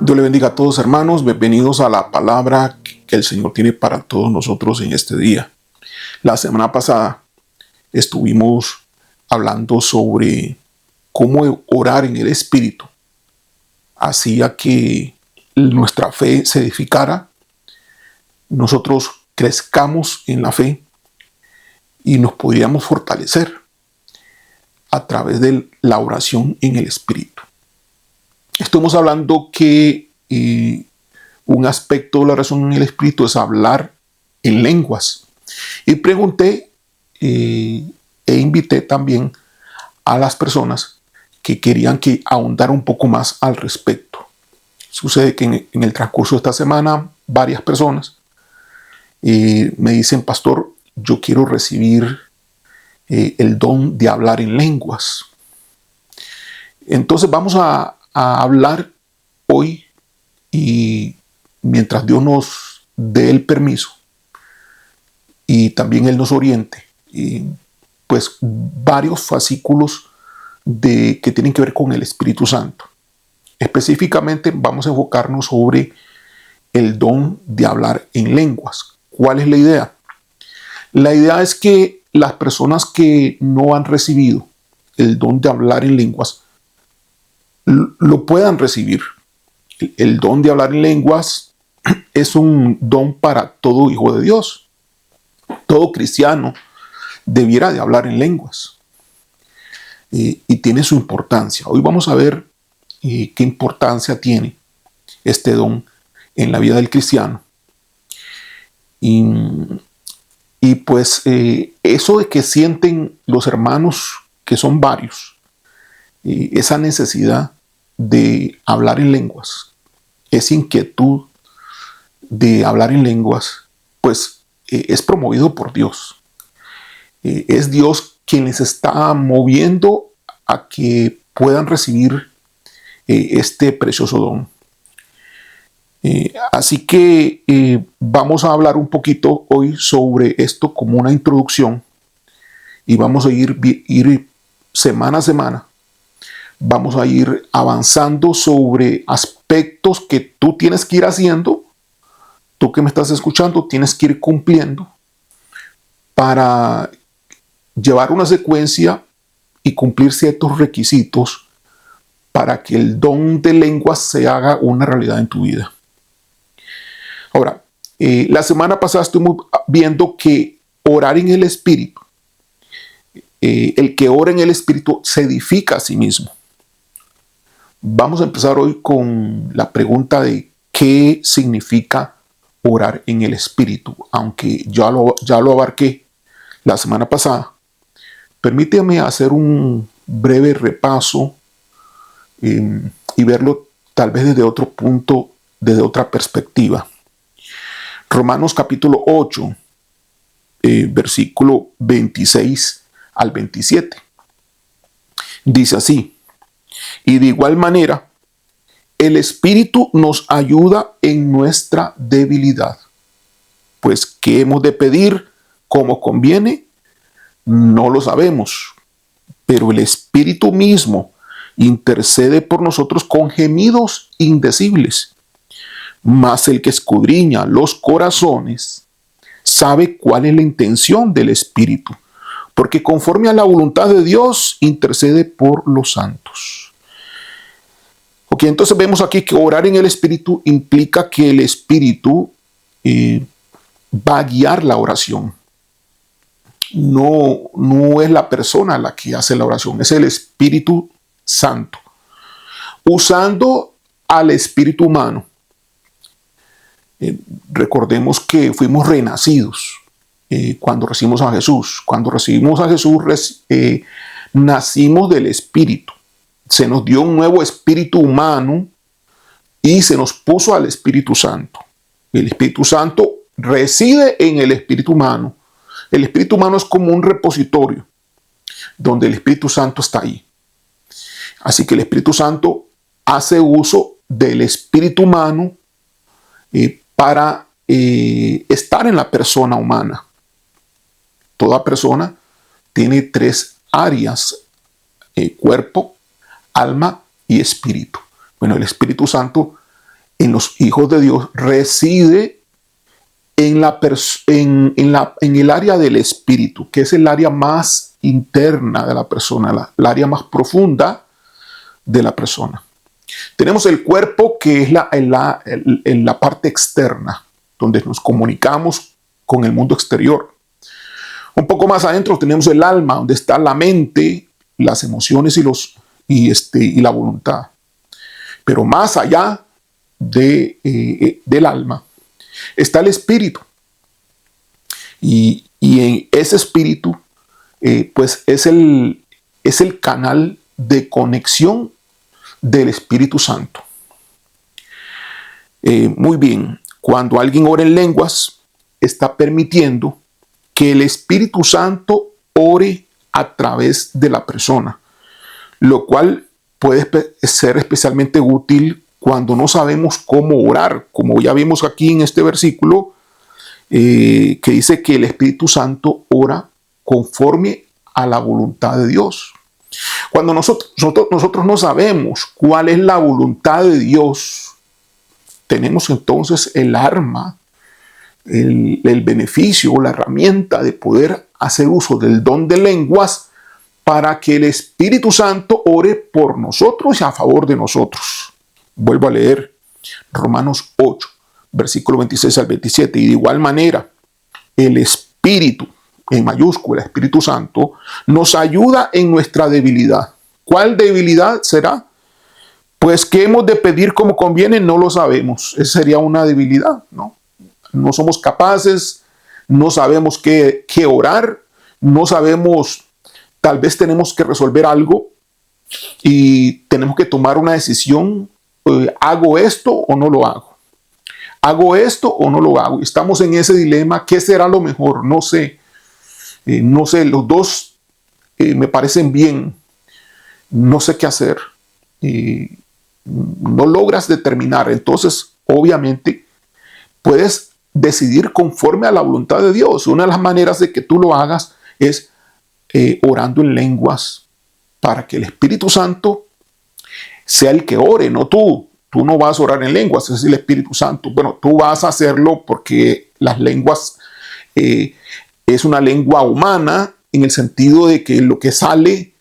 Dios le bendiga a todos, hermanos. Bienvenidos a la palabra que el Señor tiene para todos nosotros en este día. La semana pasada estuvimos hablando sobre cómo orar en el Espíritu hacía que nuestra fe se edificara, nosotros crezcamos en la fe y nos podríamos fortalecer a través de la oración en el Espíritu. Estamos hablando que un aspecto de la oración en el Espíritu es hablar en lenguas. Y pregunté e invité también a las personas que querían que ahondara un poco más al respecto. Sucede que en el transcurso de esta semana varias personas me dicen: pastor, yo quiero recibir el don de hablar en lenguas. Entonces vamos a hablar hoy, y mientras Dios nos dé el permiso y también Él nos oriente, pues varios fascículos que tienen que ver con el Espíritu Santo. Específicamente vamos a enfocarnos sobre el don de hablar en lenguas. ¿Cuál es la idea? La idea es que las personas que no han recibido el don de hablar en lenguas lo puedan recibir. El don de hablar en lenguas es un don para todo hijo de Dios. Todo cristiano debiera de hablar en lenguas. Y tiene su importancia. Hoy vamos a ver qué importancia tiene este don en la vida del cristiano. Y pues eso de que sienten los hermanos, que son varios, esa necesidad de hablar en lenguas, esa inquietud de hablar en lenguas, pues es promovido por Dios. Es Dios quien les está moviendo a que puedan recibir este precioso don. Así que vamos a hablar un poquito hoy sobre esto como una introducción, y vamos a ir semana a semana. Vamos a ir avanzando sobre aspectos que tú tienes que ir haciendo. Tú que me estás escuchando tienes que ir cumpliendo para llevar una secuencia y cumplir ciertos requisitos para que el don de lenguas se haga una realidad en tu vida. Ahora, la semana pasada estuvimos viendo que orar en el Espíritu, el que ora en el Espíritu se edifica a sí mismo. Vamos a empezar hoy con la pregunta de qué significa orar en el Espíritu, aunque ya lo abarqué la semana pasada. Permíteme hacer un breve repaso y verlo tal vez desde otro punto, desde otra perspectiva. Romanos capítulo 8, versículo 26 al 27. Dice así: y de igual manera, el Espíritu nos ayuda en nuestra debilidad. Pues, ¿qué hemos de pedir como conviene? No lo sabemos, pero el Espíritu mismo intercede por nosotros con gemidos indecibles. Mas el que escudriña los corazones sabe cuál es la intención del Espíritu, porque conforme a la voluntad de Dios intercede por los santos. Ok, entonces vemos aquí que orar en el Espíritu implica que el Espíritu va a guiar la oración. No es la persona la que hace la oración, es el Espíritu Santo, usando al espíritu humano. Recordemos que fuimos renacidos cuando recibimos a Jesús. Cuando recibimos a Jesús, nacimos del Espíritu. Se nos dio un nuevo espíritu humano y se nos puso al Espíritu Santo. El Espíritu Santo reside en el espíritu humano. El espíritu humano es como un repositorio donde el Espíritu Santo está ahí. Así que el Espíritu Santo hace uso del espíritu humano para estar en la persona humana. Toda persona tiene tres áreas: cuerpo, alma y espíritu. Bueno, el Espíritu Santo en los hijos de Dios reside en el área del espíritu, que es el área más interna de la persona, el área más profunda de la persona. Tenemos el cuerpo, que es en la parte externa, donde nos comunicamos con el mundo exterior. Un poco más adentro tenemos el alma, donde está la mente, las emociones y la voluntad. Pero más allá del alma está el espíritu. Y en ese espíritu, pues es el canal de conexión del Espíritu Santo. Muy bien, cuando alguien ora en lenguas, está permitiendo que el Espíritu Santo ore a través de la persona, lo cual puede ser especialmente útil cuando no sabemos cómo orar, como ya vimos aquí en este versículo, que dice que el Espíritu Santo ora conforme a la voluntad de Dios. Cuando nosotros no sabemos cuál es la voluntad de Dios, tenemos entonces el arma, el beneficio o la herramienta de poder hacer uso del don de lenguas para que el Espíritu Santo ore por nosotros y a favor de nosotros. Vuelvo a leer Romanos 8, versículo 26 al 27. Y de igual manera, el Espíritu, en mayúscula, Espíritu Santo, nos ayuda en nuestra debilidad. ¿Cuál debilidad será? Pues que hemos de pedir como conviene, no lo sabemos. Esa sería una debilidad, ¿no? No somos capaces, no sabemos qué orar, no sabemos, tal vez tenemos que resolver algo y tenemos que tomar una decisión. ¿Hago esto o no lo hago? ¿Hago esto o no lo hago? Estamos en ese dilema. ¿Qué será lo mejor? No sé. No sé, los dos me parecen bien. No sé qué hacer. No logras determinar. Entonces, obviamente, puedes decidir conforme a la voluntad de Dios. Una de las maneras de que tú lo hagas es orando en lenguas para que el Espíritu Santo sea el que ore, no tú. Tú no vas a orar en lenguas, es el Espíritu Santo. Bueno, tú vas a hacerlo porque las lenguas es una lengua humana, en el sentido de que lo que sale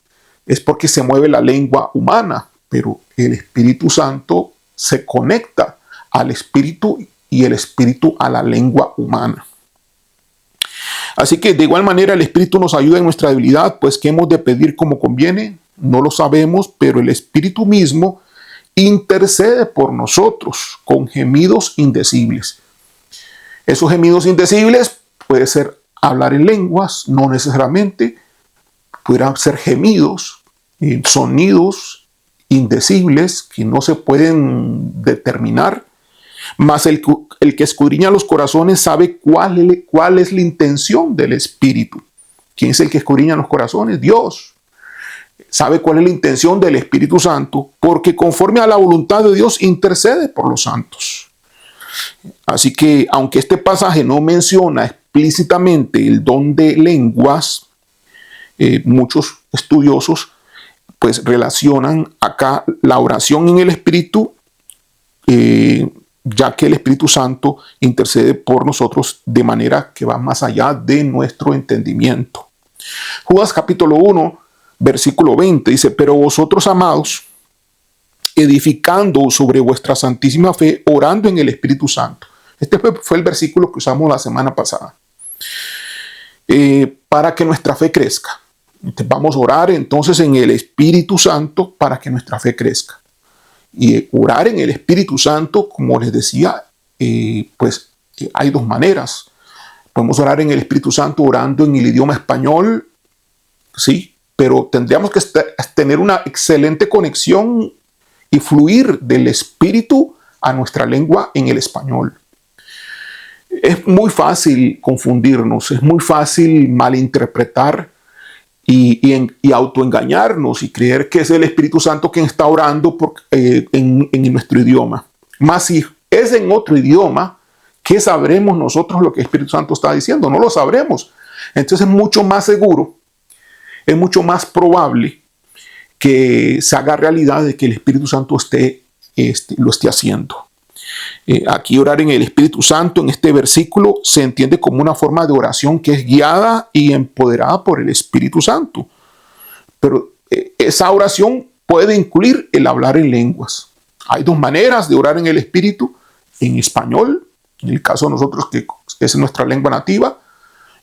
es porque se mueve la lengua humana, pero el Espíritu Santo se conecta al Espíritu y el Espíritu a la lengua humana. Así que de igual manera el Espíritu nos ayuda en nuestra debilidad, pues ¿qué hemos de pedir como conviene? No lo sabemos, pero el Espíritu mismo intercede por nosotros con gemidos indecibles. Esos gemidos indecibles puede ser hablar en lenguas, no necesariamente, pudieran ser gemidos, sonidos indecibles que no se pueden determinar, mas el que escudriña los corazones sabe cuál es la intención del Espíritu. ¿Quién es el que escudriña los corazones? Dios. Sabe cuál es la intención del Espíritu Santo, porque conforme a la voluntad de Dios intercede por los santos. Así que, aunque este pasaje no menciona explícitamente el don de lenguas, muchos estudiosos pues relacionan acá la oración en el Espíritu, ya que el Espíritu Santo intercede por nosotros de manera que va más allá de nuestro entendimiento. Judas capítulo 1, versículo 20 dice: pero vosotros, amados, edificando sobre vuestra santísima fe, orando en el Espíritu Santo. Este fue el versículo que usamos la semana pasada. Para que nuestra fe crezca. Vamos a orar entonces en el Espíritu Santo para que nuestra fe crezca. Y orar en el Espíritu Santo, como les decía, pues hay dos maneras. Podemos orar en el Espíritu Santo orando en el idioma español, sí, pero tendríamos que tener una excelente conexión y fluir del Espíritu a nuestra lengua en el español. Es muy fácil confundirnos, es muy fácil malinterpretar y autoengañarnos y creer que es el Espíritu Santo quien está orando en nuestro idioma. Más si es en otro idioma, ¿qué sabremos nosotros lo que el Espíritu Santo está diciendo? No lo sabremos. Entonces es mucho más seguro, es mucho más probable que se haga realidad de que el Espíritu Santo lo esté haciendo. Aquí orar en el Espíritu Santo, en este versículo, se entiende como una forma de oración que es guiada y empoderada por el Espíritu Santo. Pero esa oración puede incluir el hablar en lenguas. Hay dos maneras de orar en el Espíritu: en español, en el caso de nosotros que es nuestra lengua nativa,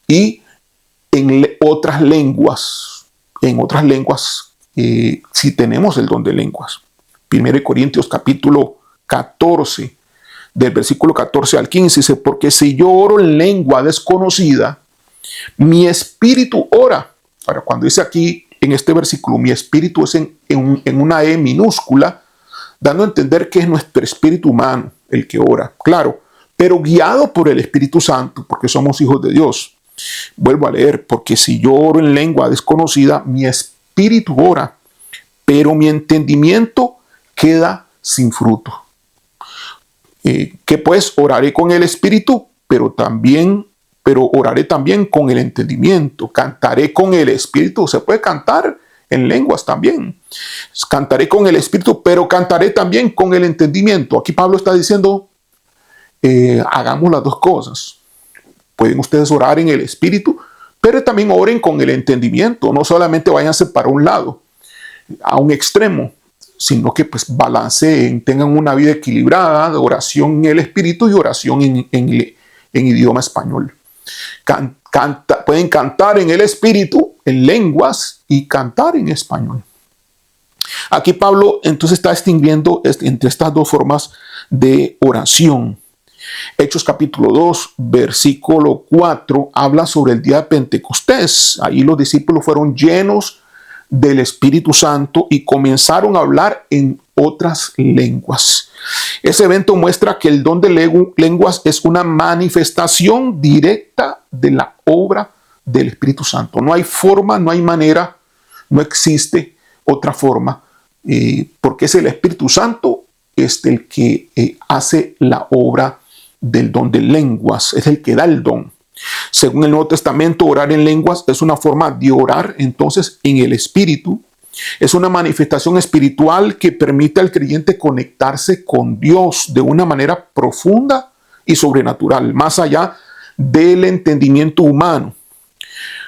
y en otras lenguas, si tenemos el don de lenguas. 1 Corintios capítulo 14, del versículo 14 al 15, dice: porque si yo oro en lengua desconocida, mi espíritu ora. Ahora, cuando dice aquí en este versículo, mi espíritu es en una E minúscula, dando a entender que es nuestro espíritu humano el que ora, claro, pero guiado por el Espíritu Santo, porque somos hijos de Dios. Vuelvo a leer: porque si yo oro en lengua desconocida, mi espíritu ora, pero mi entendimiento queda sin fruto. Que pues oraré con el espíritu, pero oraré también con el entendimiento. Cantaré con el espíritu. Se puede cantar en lenguas también. Cantaré con el espíritu, pero cantaré también con el entendimiento. Aquí Pablo está diciendo, hagamos las dos cosas. Pueden ustedes orar en el espíritu, pero también oren con el entendimiento. No solamente váyanse para un lado, a un extremo, sino que pues balanceen, tengan una vida equilibrada de oración en el espíritu y oración en idioma español. Pueden cantar en el espíritu, en lenguas, y cantar en español. Aquí Pablo entonces está distinguiendo entre estas dos formas de oración. Hechos capítulo 2, versículo 4, habla sobre el día de Pentecostés. Ahí los discípulos fueron llenos del Espíritu Santo y comenzaron a hablar en otras lenguas. Ese evento muestra que el don de lenguas es una manifestación directa de la obra del Espíritu Santo. No hay forma, no hay manera, no existe otra forma, porque es el Espíritu Santo el que hace la obra del don de lenguas, es el que da el don. Según el Nuevo Testamento, orar en lenguas es una forma de orar entonces en el Espíritu. Es una manifestación espiritual que permite al creyente conectarse con Dios de una manera profunda y sobrenatural, más allá del entendimiento humano.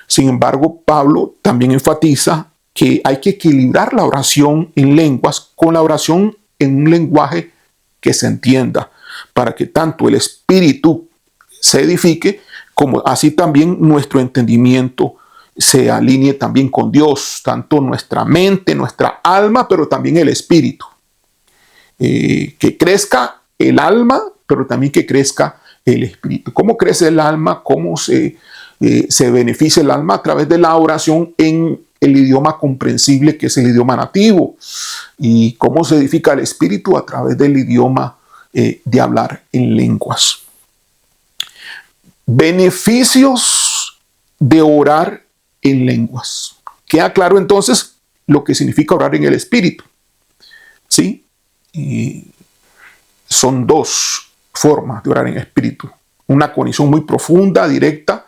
Sin embargo, Pablo también enfatiza que hay que equilibrar la oración en lenguas con la oración en un lenguaje que se entienda, para que tanto el espíritu se edifique, como así también nuestro entendimiento se alinee también con Dios, tanto nuestra mente, nuestra alma, pero también el espíritu. Que crezca el alma, pero también que crezca el espíritu. ¿Cómo crece el alma? ¿Cómo se beneficia el alma? A través de la oración en el idioma comprensible, que es el idioma nativo. ¿Y cómo se edifica el espíritu? A través del idioma de hablar en lenguas. Beneficios de orar en lenguas. Queda claro entonces lo que significa orar en el espíritu. ¿Sí? Y son dos formas de orar en espíritu. Una conexión muy profunda, directa.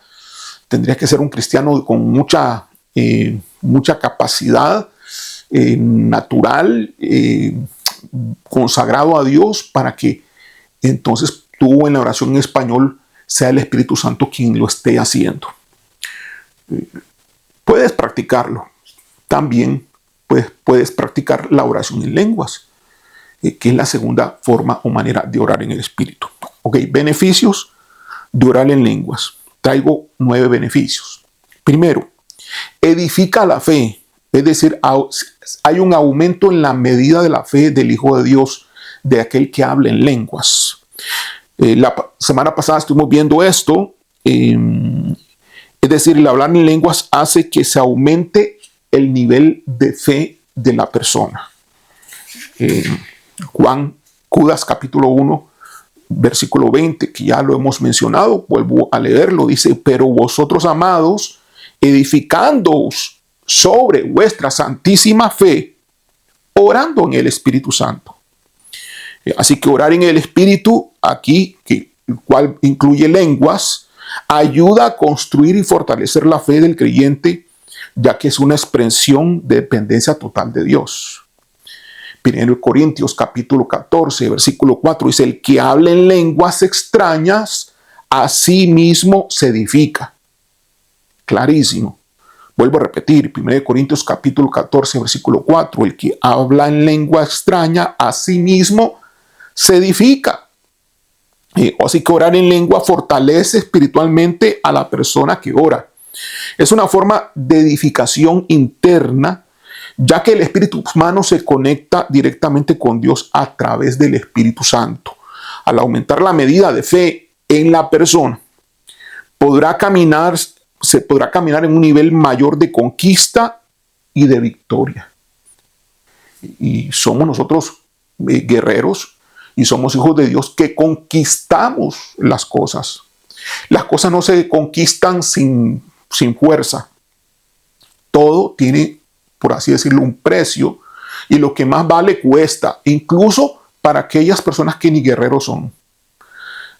Tendría que ser un cristiano con mucha capacidad natural, consagrado a Dios, para que entonces tú en la oración en español sea el Espíritu Santo quien lo esté haciendo. Puedes practicarlo. También puedes practicar la oración en lenguas, que es la segunda forma o manera de orar en el Espíritu. Ok, beneficios de orar en lenguas. Traigo 9 beneficios. Primero, edifica la fe. Es decir, hay un aumento en la medida de la fe del Hijo de Dios, de aquel que habla en lenguas. La semana pasada estuvimos viendo esto. Es decir, el hablar en lenguas hace que se aumente el nivel de fe de la persona. Judas capítulo 1, versículo 20, que ya lo hemos mencionado, vuelvo a leerlo, dice: pero vosotros, amados, edificándoos sobre vuestra santísima fe, orando en el Espíritu Santo. Así que orar en el Espíritu, aquí, el cual incluye lenguas, ayuda a construir y fortalecer la fe del creyente, ya que es una expresión de dependencia total de Dios. 1 Corintios capítulo 14, versículo 4 dice: el que habla en lenguas extrañas, a sí mismo se edifica. Clarísimo. Vuelvo a repetir, 1 Corintios capítulo 14, versículo 4, el que habla en lengua extraña, a sí mismo se edifica. Así que orar en lengua fortalece espiritualmente a la persona que ora. Es una forma de edificación interna, ya que el espíritu humano se conecta directamente con Dios a través del Espíritu Santo. Al aumentar la medida de fe en la persona, se podrá caminar en un nivel mayor de conquista y de victoria. Y somos nosotros guerreros y somos hijos de Dios que conquistamos las cosas. Las cosas no se conquistan sin fuerza. Todo tiene, por así decirlo, un precio, y lo que más vale cuesta, incluso para aquellas personas que ni guerreros son.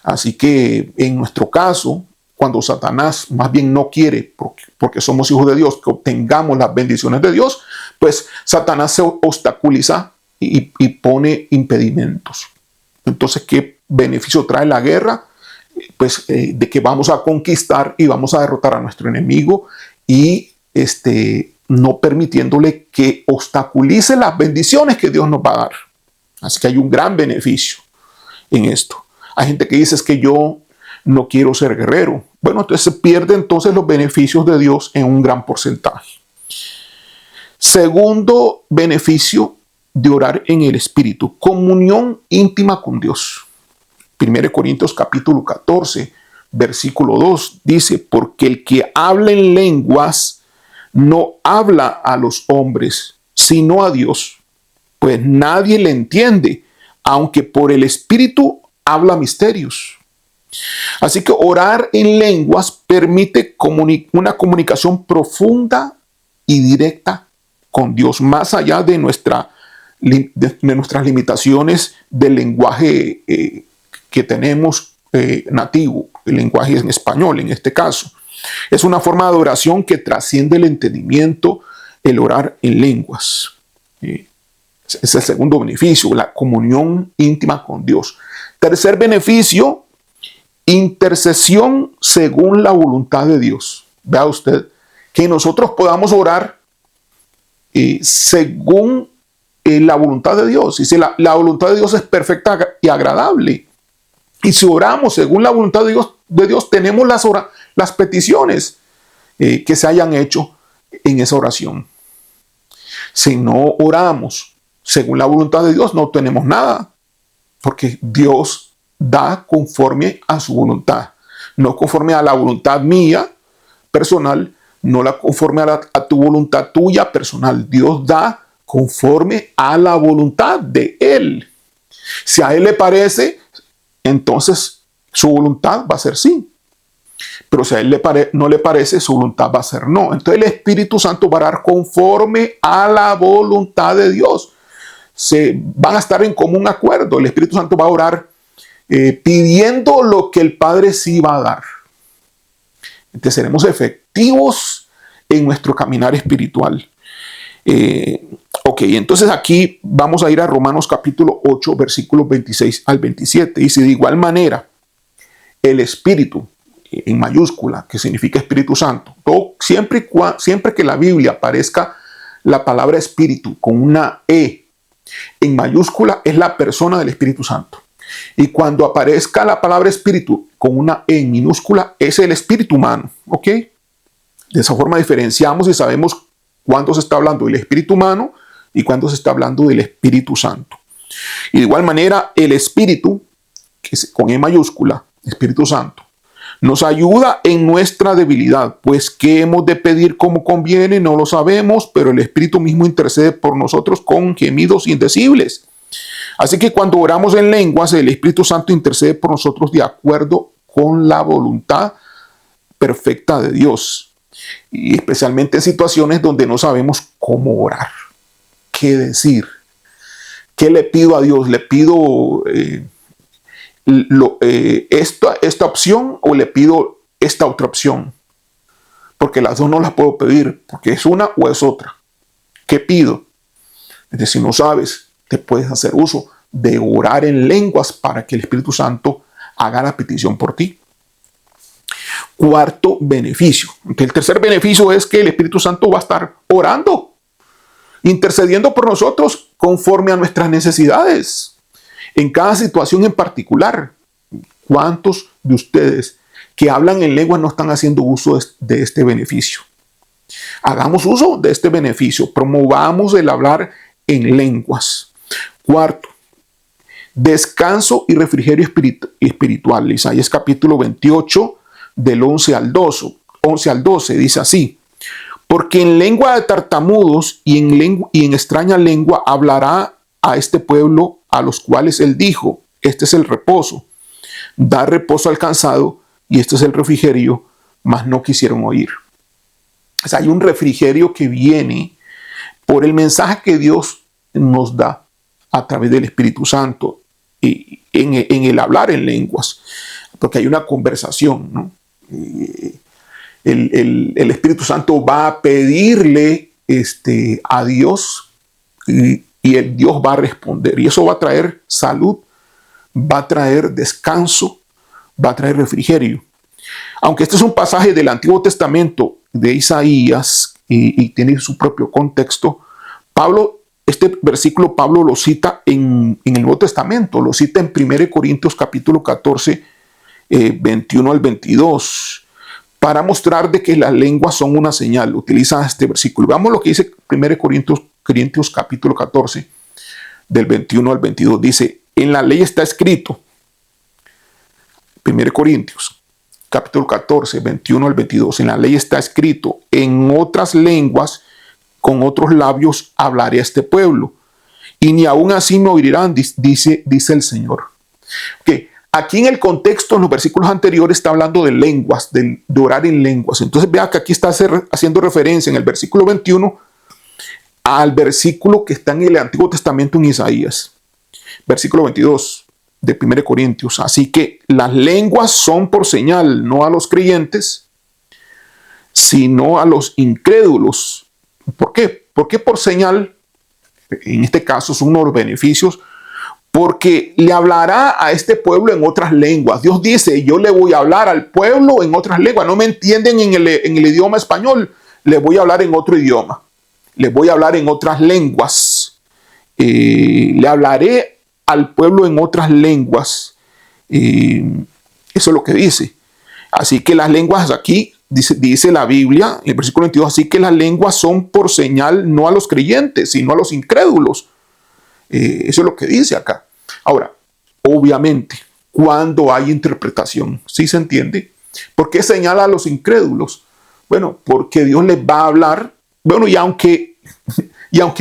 Así que en nuestro caso, cuando Satanás más bien no quiere, porque somos hijos de Dios, que obtengamos las bendiciones de Dios, pues Satanás se obstaculiza y pone impedimentos. Entonces, ¿qué beneficio trae la guerra? Pues de que vamos a conquistar y vamos a derrotar a nuestro enemigo, y no permitiéndole que obstaculice las bendiciones que Dios nos va a dar. Así que hay un gran beneficio en esto. Hay gente que dice: es que yo no quiero ser guerrero. Bueno, entonces se pierde entonces los beneficios de Dios en un gran porcentaje. Segundo beneficio de orar en el Espíritu: comunión íntima con Dios. 1 Corintios capítulo 14, versículo 2 dice: porque el que habla en lenguas no habla a los hombres, sino a Dios, pues nadie le entiende, aunque por el Espíritu habla misterios. Así que orar en lenguas permite una comunicación profunda y directa con Dios, más allá de nuestras limitaciones del lenguaje que tenemos nativo, el lenguaje en español en este caso. Es una forma de oración que trasciende el entendimiento, el orar en lenguas. Es el segundo beneficio, la comunión íntima con Dios. Tercer beneficio: intercesión según la voluntad de Dios. Vea usted, que nosotros podamos orar según la voluntad de Dios. Dice, la voluntad de Dios es perfecta y agradable. Y si oramos según la voluntad de Dios, tenemos las peticiones que se hayan hecho en esa oración. Si no oramos según la voluntad de Dios, no tenemos nada, porque Dios da conforme a su voluntad, no conforme a la voluntad mía personal, no la conforme a tu voluntad tuya personal. Dios da conforme a la voluntad de Él. Si a Él le parece, entonces su voluntad va a ser sí. Pero si a Él no le parece, su voluntad va a ser no. Entonces el Espíritu Santo va a orar conforme a la voluntad de Dios. Van a estar en común acuerdo. El Espíritu Santo va a orar pidiendo lo que el Padre sí va a dar. Entonces seremos efectivos en nuestro caminar espiritual. Ok, entonces aquí vamos a ir a Romanos capítulo 8, versículos 26 al 27. Dice: de igual manera, el Espíritu, en mayúscula, que significa Espíritu Santo, siempre que la Biblia aparezca la palabra Espíritu con una E en mayúscula, es la persona del Espíritu Santo. Y cuando aparezca la palabra Espíritu con una E en minúscula, es el espíritu humano. ¿Ok? De esa forma diferenciamos y sabemos cuándo se está hablando del espíritu humano y cuándo se está hablando del Espíritu Santo. Y de igual manera, el Espíritu, que es con E mayúscula, Espíritu Santo, nos ayuda en nuestra debilidad, pues qué hemos de pedir como conviene, no lo sabemos, pero el Espíritu mismo intercede por nosotros con gemidos indecibles. Así que cuando oramos en lenguas, el Espíritu Santo intercede por nosotros de acuerdo con la voluntad perfecta de Dios. Y especialmente en situaciones donde no sabemos cómo orar, qué decir, qué le pido a Dios. ¿Le pido esta opción o le pido esta otra opción? Porque las dos no las puedo pedir, porque es una o es otra. ¿Qué pido? Es decir, no sabes te puedes hacer uso de orar en lenguas para que el Espíritu Santo haga la petición por ti. Cuarto beneficio. El tercer beneficio es que el Espíritu Santo va a estar orando, intercediendo por nosotros conforme a nuestras necesidades, en cada situación en particular. ¿Cuántos de ustedes que hablan en lenguas no están haciendo uso de este beneficio? Hagamos uso de este beneficio, promovamos el hablar en lenguas. Cuarto, descanso y refrigerio espiritual. Isaías capítulo 28, del 11 al 12, dice así: porque en lengua de tartamudos y en extraña lengua hablará a este pueblo, a los cuales él dijo: este es el reposo, da reposo al cansado, y este es el refrigerio, mas no quisieron oír. O sea, hay un refrigerio que viene por el mensaje que Dios nos da a través del Espíritu Santo y en el hablar en lenguas, porque hay una conversación, ¿no? El Espíritu Santo va a pedirle a Dios y el Dios va a responder, y eso va a traer salud, va a traer descanso, va a traer refrigerio. Aunque este es un pasaje del Antiguo Testamento de Isaías y tiene su propio contexto, este versículo Pablo lo cita en el Nuevo Testamento, lo cita en 1 Corintios capítulo 14, 21 al 22, para mostrar de que las lenguas son una señal. Utiliza este versículo. Veamos lo que dice 1 Corintios capítulo 14, del 21 al 22. Dice: en la ley está escrito, 1 Corintios capítulo 14, 21 al 22, en la ley está escrito: en otras lenguas, con otros labios hablaré a este pueblo, y ni aún así me oirán, dice el Señor. Okay. Aquí en el contexto, en los versículos anteriores, está hablando de lenguas, de orar en lenguas. Entonces vea que aquí está haciendo referencia en el versículo 21 al versículo que está en el Antiguo Testamento en Isaías. Versículo 22 de 1 Corintios. Así que las lenguas son por señal, no a los creyentes, sino a los incrédulos. ¿Por qué? ¿Por qué por señal? En este caso es uno de los beneficios, porque le hablará a este pueblo en otras lenguas. Dios dice: yo le voy a hablar al pueblo en otras lenguas. No me entienden en el idioma español, le voy a hablar en otro idioma. Le voy a hablar en otras lenguas. Le hablaré al pueblo en otras lenguas. Eso es lo que dice. Así que las lenguas aquí, dice la Biblia, en el versículo 22, así que las lenguas son por señal no a los creyentes, sino a los incrédulos. Eso es lo que dice acá. Ahora, obviamente, cuando hay interpretación, ¿sí se entiende? ¿Por qué señala a los incrédulos? Bueno, porque Dios les va a hablar. Bueno, y aunque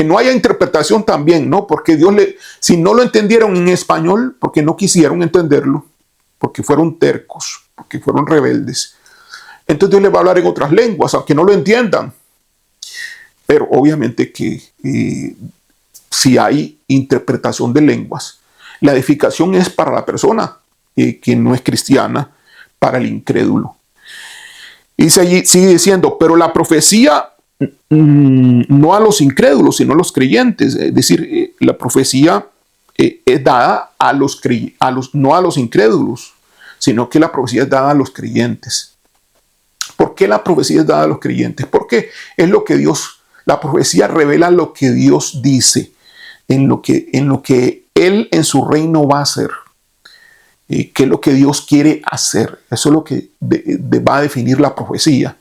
no haya interpretación también, ¿no? Porque si no lo entendieron en español, porque no quisieron entenderlo, porque fueron tercos, porque fueron rebeldes, entonces Dios les va a hablar en otras lenguas, aunque no lo entiendan. Pero obviamente que si hay interpretación de lenguas, la edificación es para la persona que no es cristiana, para el incrédulo. Y sigue diciendo: pero la profecía no a los incrédulos, sino a los creyentes. Es decir, la profecía es dada no a los incrédulos, sino que la profecía es dada a los creyentes. ¿Por qué la profecía es dada a los creyentes? Porque es lo que la profecía revela lo que Dios dice, en lo que Él en su reino va a hacer, qué es lo que Dios quiere hacer. Eso es lo que va a definir la profecía.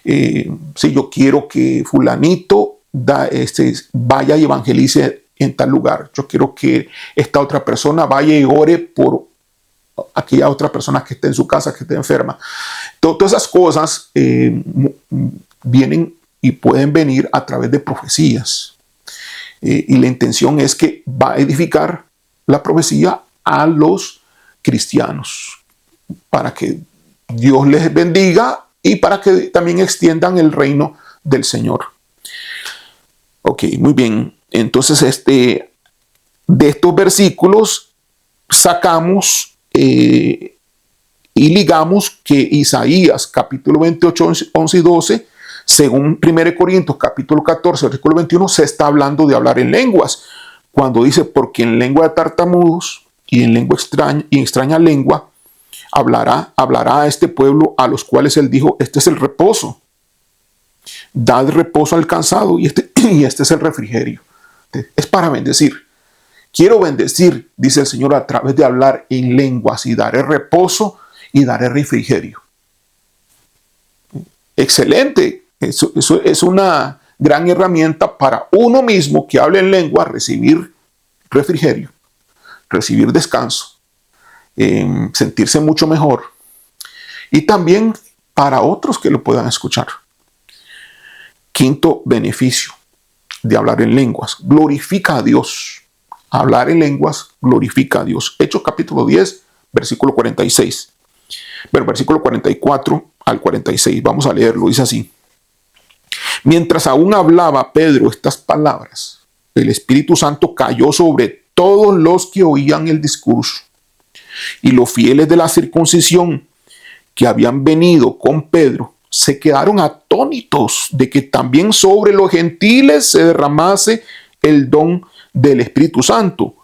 Si yo quiero que fulanito vaya y evangelice en tal lugar, yo quiero que esta otra persona vaya y ore por aquella otra persona que esté en su casa, que esté enferma. Todas esas cosas vienen y pueden venir a través de profecías. Y la intención es que va a edificar la profecía a los cristianos, para que Dios les bendiga y para que también extiendan el reino del Señor. Ok, muy bien. Entonces, de estos versículos sacamos y ligamos que Isaías capítulo 28, 11 y 12, según 1 Corintios capítulo 14, versículo 21, se está hablando de hablar en lenguas. cuando dice, porque en lengua de tartamudos y en lengua extraña y extraña lengua hablará a este pueblo, a los cuales él dijo, este es el reposo. Dad reposo al cansado y este es el refrigerio. Es para bendecir. Quiero bendecir, dice el Señor, a través de hablar en lenguas, y daré reposo y daré refrigerio. Excelente. Eso es una gran herramienta para uno mismo que hable en lengua, recibir refrigerio, recibir descanso, sentirse mucho mejor, y también para otros que lo puedan escuchar. Quinto beneficio de hablar en lenguas: glorifica a Dios. Hablar en lenguas glorifica a Dios. Hechos capítulo 10, versículo 46. Pero versículo 44 al 46. Vamos a leerlo. Dice así: mientras aún hablaba Pedro estas palabras, el Espíritu Santo cayó sobre todos los que oían el discurso. Y los fieles de la circuncisión que habían venido con Pedro se quedaron atónitos de que también sobre los gentiles se derramase el don del Espíritu Santo,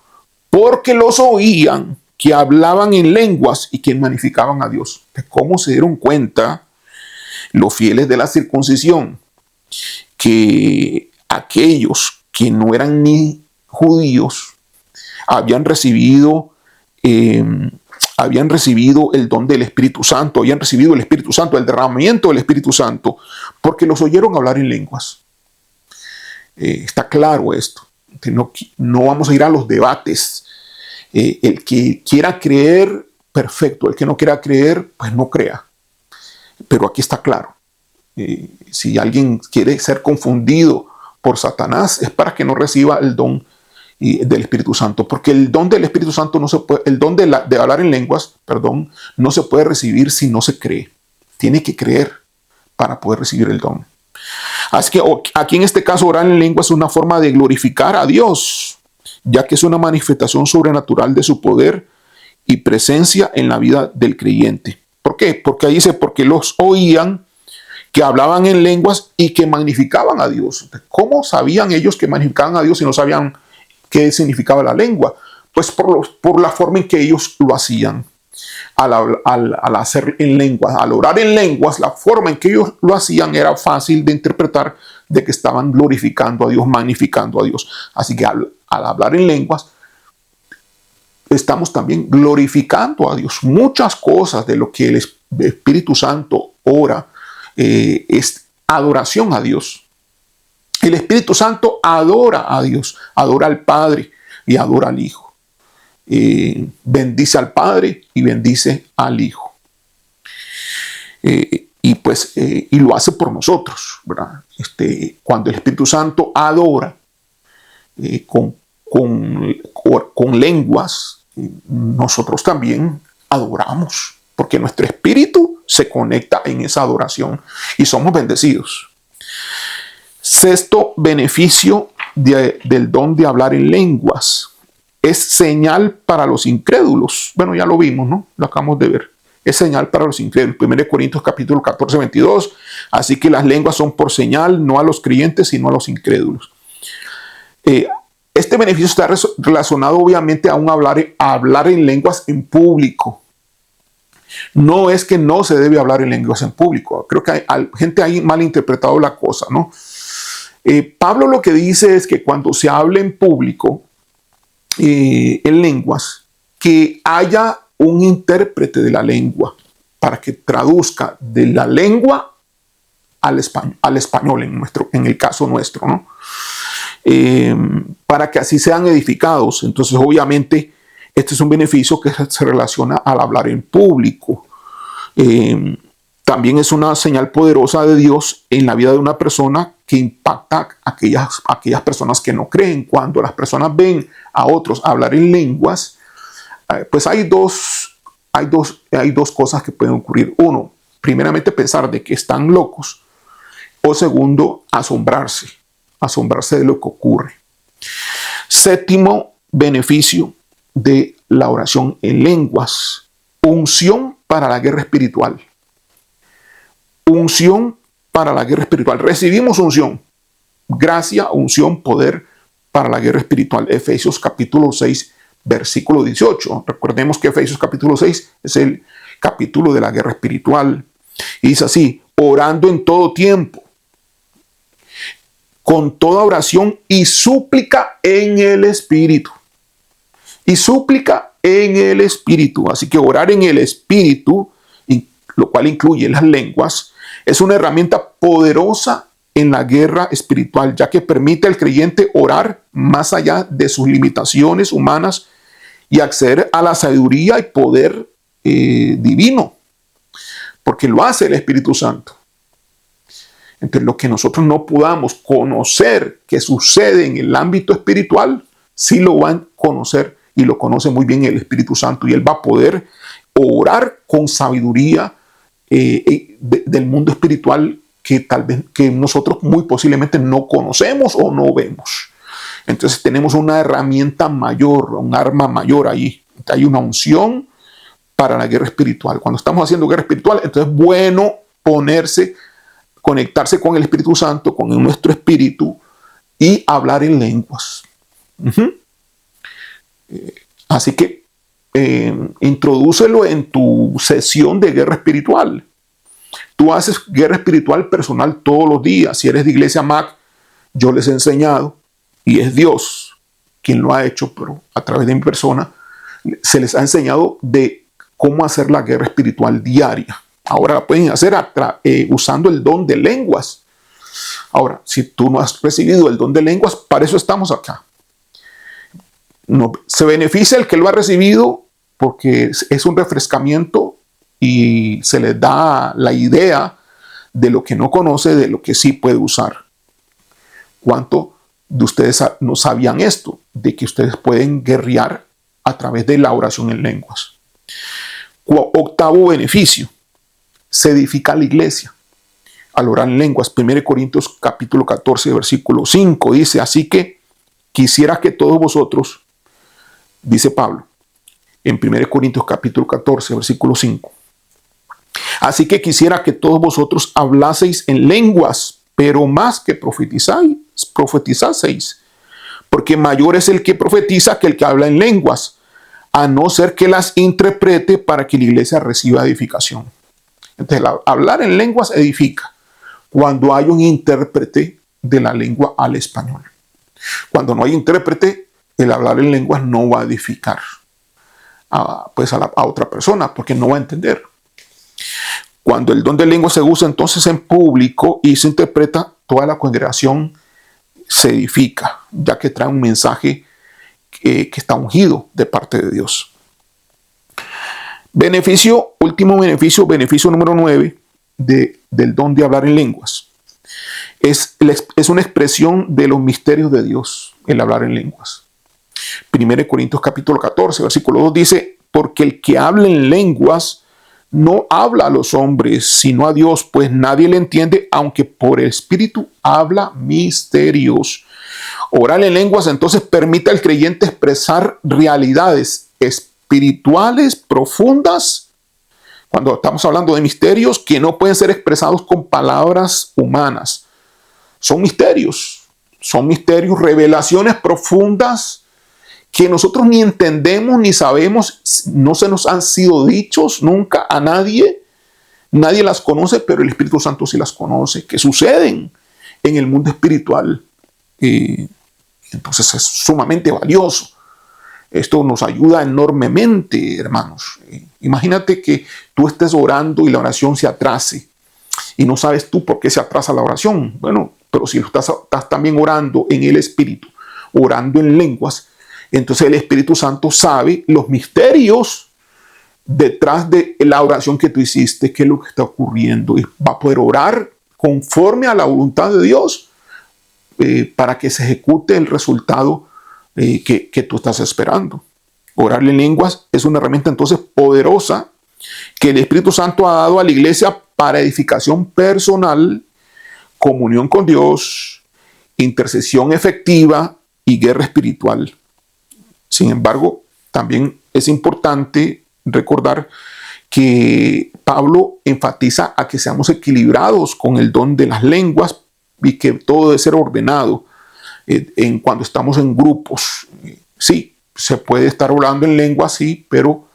porque los oían que hablaban en lenguas y que magnificaban a Dios. ¿Cómo se dieron cuenta los fieles de la circuncisión que aquellos que no eran ni judíos habían recibido el don del Espíritu Santo, habían recibido el Espíritu Santo, el derramamiento del Espíritu Santo, porque los oyeron hablar en lenguas? Está claro esto. No vamos a ir a los debates. El que quiera creer, perfecto. El que no quiera creer, pues no crea. Pero aquí está claro. Si alguien quiere ser confundido por Satanás, es para que no reciba el don del Espíritu Santo, porque el don del Espíritu Santo no se puede, el don de hablar en lenguas, perdón, no se puede recibir si no se cree. Tiene que creer para poder recibir el don. Así que aquí en este caso orar en lenguas es una forma de glorificar a Dios, ya que es una manifestación sobrenatural de su poder y presencia en la vida del creyente. ¿Por qué? Porque ahí dice, porque los oían que hablaban en lenguas y que magnificaban a Dios. ¿Cómo sabían ellos que magnificaban a Dios si no sabían qué significaba la lengua? Pues por la forma en que ellos lo hacían. Al hacer en lenguas, al orar en lenguas, la forma en que ellos lo hacían era fácil de interpretar, de que estaban glorificando a Dios, magnificando a Dios. Así que al hablar en lenguas, estamos también glorificando a Dios. Muchas cosas de lo que el Espíritu Santo ora es adoración a Dios. El Espíritu Santo adora a Dios, adora al Padre y adora al Hijo. Bendice al Padre y bendice al Hijo. Y lo hace por nosotros, ¿verdad? Cuando el Espíritu Santo adora con lenguas, nosotros también adoramos, porque nuestro espíritu se conecta en esa adoración y somos bendecidos. Sexto beneficio del don de hablar en lenguas: es señal para los incrédulos. Bueno, ya lo vimos, ¿no? Lo acabamos de ver. Es señal para los incrédulos. 1 Corintios capítulo 14, 22. Así que las lenguas son por señal, no a los creyentes, sino a los incrédulos. Este beneficio está relacionado obviamente a hablar en lenguas en público. No es que no se debe hablar en lenguas en público. Creo que hay gente ahí malinterpretado la cosa, ¿no? Pablo lo que dice es que cuando se hable en público, en lenguas, que haya un intérprete de la lengua para que traduzca de la lengua al español en el caso nuestro, ¿no? Para que así sean edificados. Entonces, obviamente, este es un beneficio que se relaciona al hablar en público. También es una señal poderosa de Dios en la vida de una persona que impacta a aquellas personas que no creen. Cuando las personas ven a otros hablar en lenguas, pues hay dos cosas que pueden ocurrir. Uno, primeramente pensar de que están locos, o segundo, asombrarse de lo que ocurre. Séptimo beneficio de la oración en lenguas: unción para la guerra espiritual. Unción para la guerra espiritual. Recibimos unción, gracia, unción, poder para la guerra espiritual. Efesios capítulo 6, versículo 18. Recordemos que Efesios capítulo 6 es el capítulo de la guerra espiritual. Y dice así: orando en todo tiempo, con toda oración y súplica en el Espíritu. Y súplica en el Espíritu. Así que orar en el Espíritu, lo cual incluye las lenguas, es una herramienta poderosa en la guerra espiritual, ya que permite al creyente orar más allá de sus limitaciones humanas y acceder a la sabiduría y poder divino, porque lo hace el Espíritu Santo. Entonces, lo que nosotros no podamos conocer que sucede en el ámbito espiritual, sí lo van a conocer, y lo conoce muy bien el Espíritu Santo, y Él va a poder orar con sabiduría del mundo espiritual que tal vez que nosotros muy posiblemente no conocemos o no vemos. Entonces tenemos una herramienta mayor, un arma mayor ahí. Hay una unción para la guerra espiritual. Cuando estamos haciendo guerra espiritual, entonces es bueno conectarse con el Espíritu Santo, con nuestro espíritu, y hablar en lenguas. Así que introdúcelo en tu sesión de guerra espiritual. Tú haces guerra espiritual personal todos los días. Si eres de Iglesia MAC, yo les he enseñado, y es Dios quien lo ha hecho, pero a través de mi persona, se les ha enseñado de cómo hacer la guerra espiritual diaria. Ahora la pueden hacer usando el don de lenguas. Ahora, si tú no has recibido el don de lenguas, para eso estamos acá. No, se beneficia el que lo ha recibido porque es un refrescamiento y se les da la idea de lo que no conoce, de lo que sí puede usar. ¿Cuánto de ustedes no sabían esto? De que ustedes pueden guerrear a través de la oración en lenguas. Octavo beneficio: se edifica la iglesia al orar en lenguas. 1 Corintios capítulo 14, versículo 5 dice: así que quisiera que todos vosotros, dice Pablo, en 1 Corintios capítulo 14, versículo 5. Así que quisiera que todos vosotros hablaseis en lenguas, pero más que profetizaseis, porque mayor es el que profetiza que el que habla en lenguas, a no ser que las interprete para que la iglesia reciba edificación. Entonces, hablar en lenguas edifica cuando hay un intérprete de la lengua al español. Cuando no hay intérprete, el hablar en lenguas no va a edificar a otra persona, porque no va a entender. Cuando el don de lengua se usa entonces en público y se interpreta, toda la congregación se edifica, ya que trae un mensaje que está ungido de parte de Dios. Último beneficio número 9 del don de hablar en lenguas. Es una expresión de los misterios de Dios, el hablar en lenguas. 1 Corintios capítulo 14, versículo 2 dice: porque el que habla en lenguas no habla a los hombres, sino a Dios, pues nadie le entiende, aunque por el Espíritu habla misterios. Orar en lenguas entonces permite al creyente expresar realidades espirituales profundas, cuando estamos hablando de misterios que no pueden ser expresados con palabras humanas. Son misterios, revelaciones profundas que nosotros ni entendemos ni sabemos, no se nos han sido dichos nunca a nadie. Nadie las conoce, pero el Espíritu Santo sí las conoce, que suceden en el mundo espiritual. Entonces es sumamente valioso. Esto nos ayuda enormemente, hermanos. Imagínate que tú estés orando y la oración se atrase y no sabes tú por qué se atrasa la oración. Bueno, pero si estás también orando en el Espíritu, orando en lenguas, entonces el Espíritu Santo sabe los misterios detrás de la oración que tú hiciste, qué es lo que está ocurriendo, y va a poder orar conforme a la voluntad de Dios para que se ejecute el resultado que tú estás esperando. Orar en lenguas es una herramienta entonces poderosa que el Espíritu Santo ha dado a la iglesia para edificación personal, comunión con Dios, intercesión efectiva y guerra espiritual. Sin embargo, también es importante recordar que Pablo enfatiza a que seamos equilibrados con el don de las lenguas y que todo debe ser ordenado en cuando estamos en grupos. Sí, se puede estar hablando en lengua, sí, pero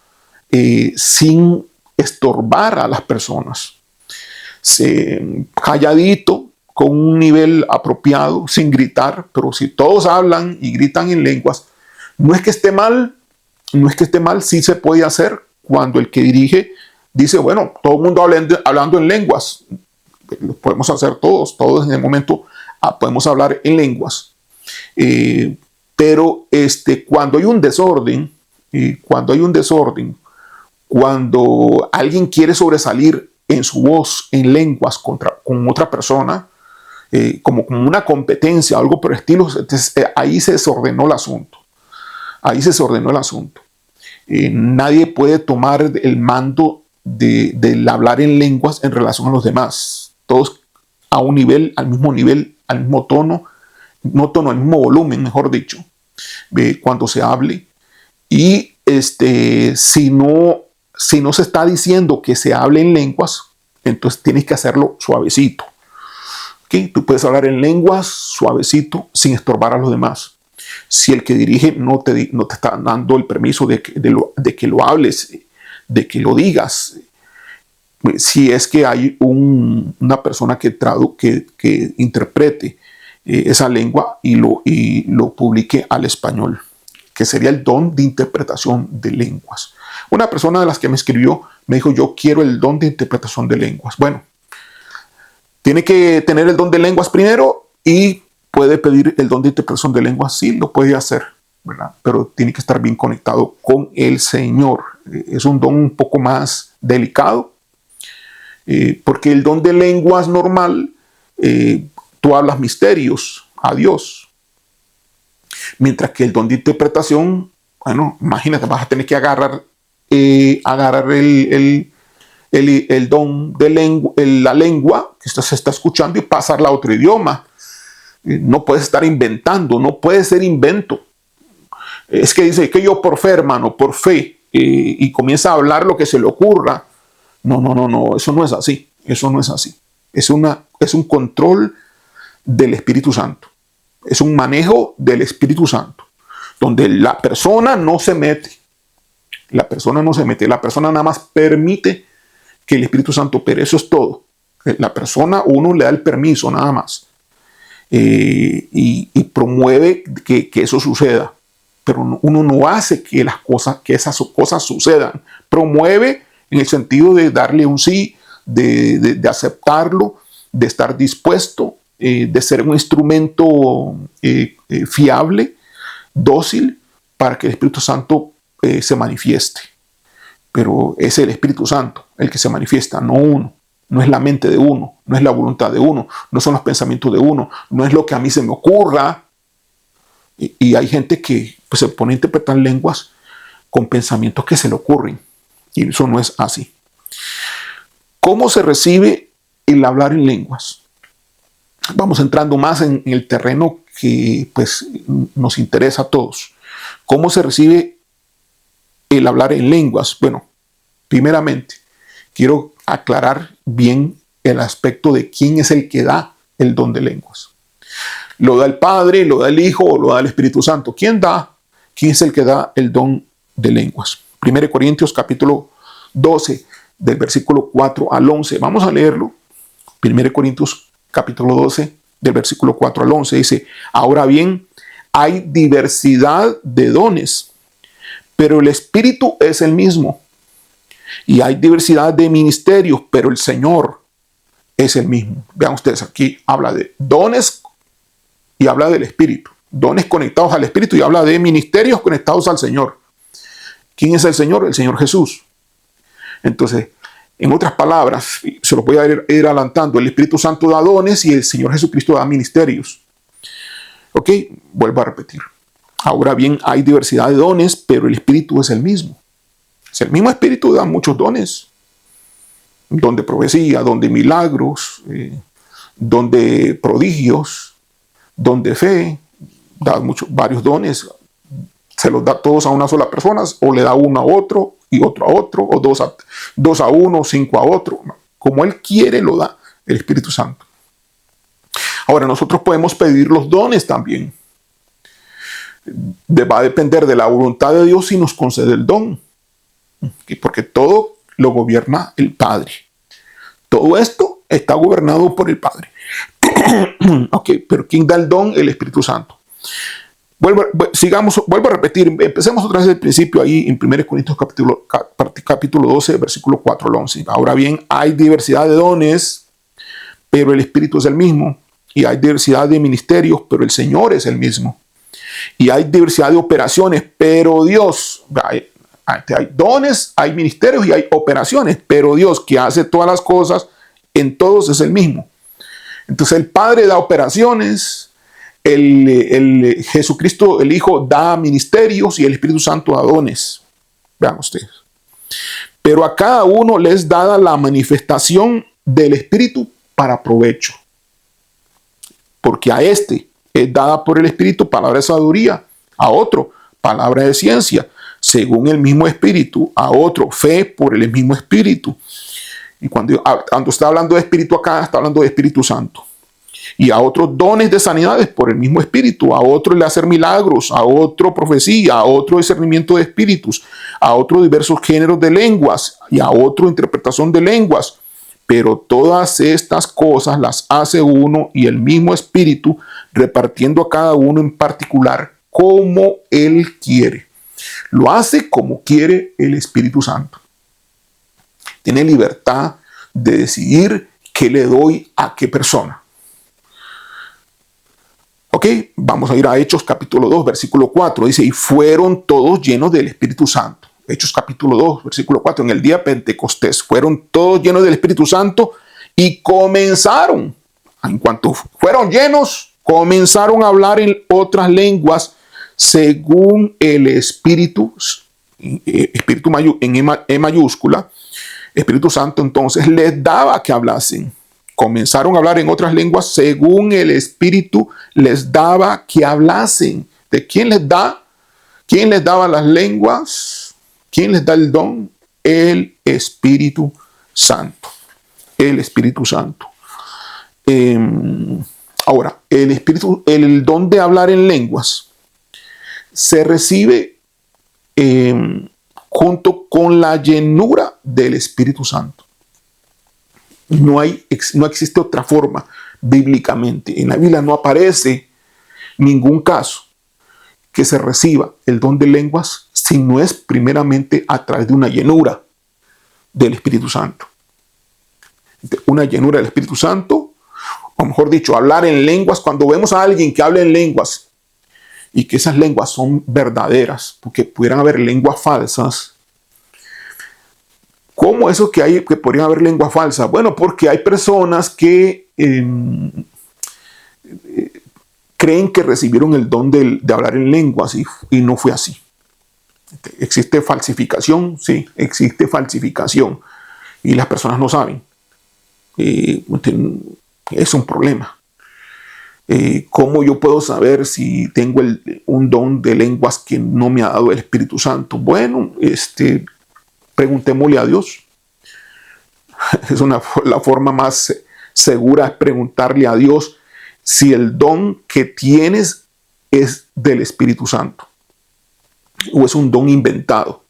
sin estorbar a las personas. Calladito, con un nivel apropiado, sin gritar, pero si todos hablan y gritan en lenguas, no es que esté mal, sí se puede hacer cuando el que dirige dice, bueno, todo el mundo hablando en lenguas, lo podemos hacer todos en el momento podemos hablar en lenguas. Pero cuando hay un desorden, cuando alguien quiere sobresalir en su voz, en lenguas con otra persona, como una competencia, algo por el estilo, entonces, ahí se desordenó el asunto. Nadie puede tomar el mando del hablar en lenguas en relación a los demás. Todos a un nivel, al mismo tono, al mismo volumen, mejor dicho, cuando se hable. Y si no se está diciendo que se hable en lenguas, entonces tienes que hacerlo suavecito. ¿Okay? Tú puedes hablar en lenguas suavecito sin estorbar a los demás. Si el que dirige no te está dando el permiso de que lo hables, de que lo digas, si es que hay una persona que interprete esa lengua y lo publique al español, que sería el don de interpretación de lenguas. Una persona de las que me escribió me dijo, yo quiero el don de interpretación de lenguas. Bueno, tiene que tener el don de lenguas primero y puede pedir el don de interpretación de lenguas, sí, lo puede hacer, ¿verdad? Pero tiene que estar bien conectado con el Señor. Es un don un poco más delicado, porque el don de lenguas normal, tú hablas misterios a Dios. Mientras que el don de interpretación, bueno, imagínate, vas a tener que agarrar el don de la lengua que se está escuchando y pasarla a otro idioma. No puedes estar inventando, no puede ser invento. Es que dice que yo por fe, hermano, por fe, y comienza a hablar lo que se le ocurra. No, eso no es así. Es un control del Espíritu Santo. Es un manejo del Espíritu Santo, donde la persona no se mete. La persona nada más permite que el Espíritu Santo opere. Eso es todo. La persona, uno le da el permiso nada más. Y promueve que eso suceda. Pero uno no hace que esas cosas sucedan. Promueve en el sentido de darle un sí, de aceptarlo, de estar dispuesto, de ser un instrumento fiable, dócil, para que el Espíritu Santo se manifieste. Pero es el Espíritu Santo el que se manifiesta, no uno. No es la mente de uno, no es la voluntad de uno, no son los pensamientos de uno, no es lo que a mí se me ocurra. Y hay gente que pues, se pone a interpretar lenguas con pensamientos que se le ocurren. Y eso no es así. ¿Cómo se recibe el hablar en lenguas? Vamos entrando más en el terreno que pues, nos interesa a todos. ¿Cómo se recibe el hablar en lenguas? Bueno, primeramente, quiero aclarar bien el aspecto de quién es el que da el don de lenguas. ¿Lo da el Padre, lo da el Hijo o lo da el Espíritu Santo? ¿Quién es el que da el don de lenguas? 1 Corintios capítulo 12, del versículo 4 al 11. Vamos a leerlo. 1 Corintios capítulo 12, del versículo 4 al 11. Dice, ahora bien, hay diversidad de dones, pero el Espíritu es el mismo. Y hay diversidad de ministerios, pero el Señor es el mismo. Vean ustedes, aquí habla de dones y habla del Espíritu. Dones conectados al Espíritu y habla de ministerios conectados al Señor. ¿Quién es el Señor? El Señor Jesús. Entonces, en otras palabras, se lo voy a ir adelantando, el Espíritu Santo da dones y el Señor Jesucristo da ministerios. ¿Ok? Vuelvo a repetir. Ahora bien, hay diversidad de dones, pero el Espíritu es el mismo. Es el mismo Espíritu, da muchos dones. Don de profecía, don de milagros, don de prodigios, don de fe, da varios dones. Se los da todos a una sola persona, o le da uno a otro, y otro a otro, o dos a uno, 5 a otro. Como Él quiere, lo da el Espíritu Santo. Ahora, nosotros podemos pedir los dones también. va a depender de la voluntad de Dios si nos concede el don. Porque todo lo gobierna el Padre. Todo esto está gobernado por el Padre. Ok, pero ¿quién da el don? El Espíritu Santo. Vuelvo a repetir, empecemos otra vez del principio ahí en 1 Corintios capítulo 12, versículo 4 al 11. Ahora bien, hay diversidad de dones, pero el Espíritu es el mismo. Y hay diversidad de ministerios, pero el Señor es el mismo. Y hay diversidad de operaciones, pero Dios, hay dones, hay ministerios y hay operaciones, pero Dios que hace todas las cosas en todos es el mismo. Entonces el Padre da operaciones, el Jesucristo, el Hijo, da ministerios y el Espíritu Santo da dones. Vean ustedes. Pero a cada uno les dada la manifestación del Espíritu para provecho. Porque a este es dada por el Espíritu palabra de sabiduría, a otro palabra de ciencia, según el mismo Espíritu, a otro fe por el mismo Espíritu. Y cuando está hablando de Espíritu acá, está hablando de Espíritu Santo. Y a otros dones de sanidades por el mismo Espíritu, a otro el hacer milagros, a otro profecía, a otro discernimiento de espíritus, a otro diversos géneros de lenguas y a otro interpretación de lenguas. Pero todas estas cosas las hace uno y el mismo Espíritu, repartiendo a cada uno en particular como Él quiere. Lo hace como quiere el Espíritu Santo. Tiene libertad de decidir qué le doy a qué persona. Ok, vamos a ir a Hechos capítulo 2, versículo 4. Dice, y fueron todos llenos del Espíritu Santo. Hechos capítulo 2, versículo 4. En el día de Pentecostés fueron todos llenos del Espíritu Santo y comenzaron, en cuanto fueron llenos, comenzaron a hablar en otras lenguas según el Espíritu, Espíritu en E mayúscula, Espíritu Santo entonces les daba que hablasen. Comenzaron a hablar en otras lenguas según el Espíritu les daba que hablasen. ¿De quién les da? ¿Quién les daba las lenguas? ¿Quién les da el don? El Espíritu Santo. El Espíritu Santo. Ahora, el don de hablar en lenguas se recibe junto con la llenura del Espíritu Santo. No existe otra forma bíblicamente. En la Biblia no aparece ningún caso que se reciba el don de lenguas si no es primeramente a través de una llenura del Espíritu Santo. Una llenura del Espíritu Santo, o mejor dicho, hablar en lenguas. Cuando vemos a alguien que habla en lenguas y que esas lenguas son verdaderas, porque pudieran haber lenguas falsas. ¿Cómo eso que podrían haber lenguas falsas? Bueno, porque hay personas que creen que recibieron el don de hablar en lenguas y no fue así. ¿Existe falsificación? Sí, existe falsificación. Y las personas no saben. Es un problema. ¿Cómo yo puedo saber si tengo un don de lenguas que no me ha dado el Espíritu Santo? Bueno, preguntémosle a Dios. Es la forma más segura es preguntarle a Dios si el don que tienes es del Espíritu Santo o es un don inventado.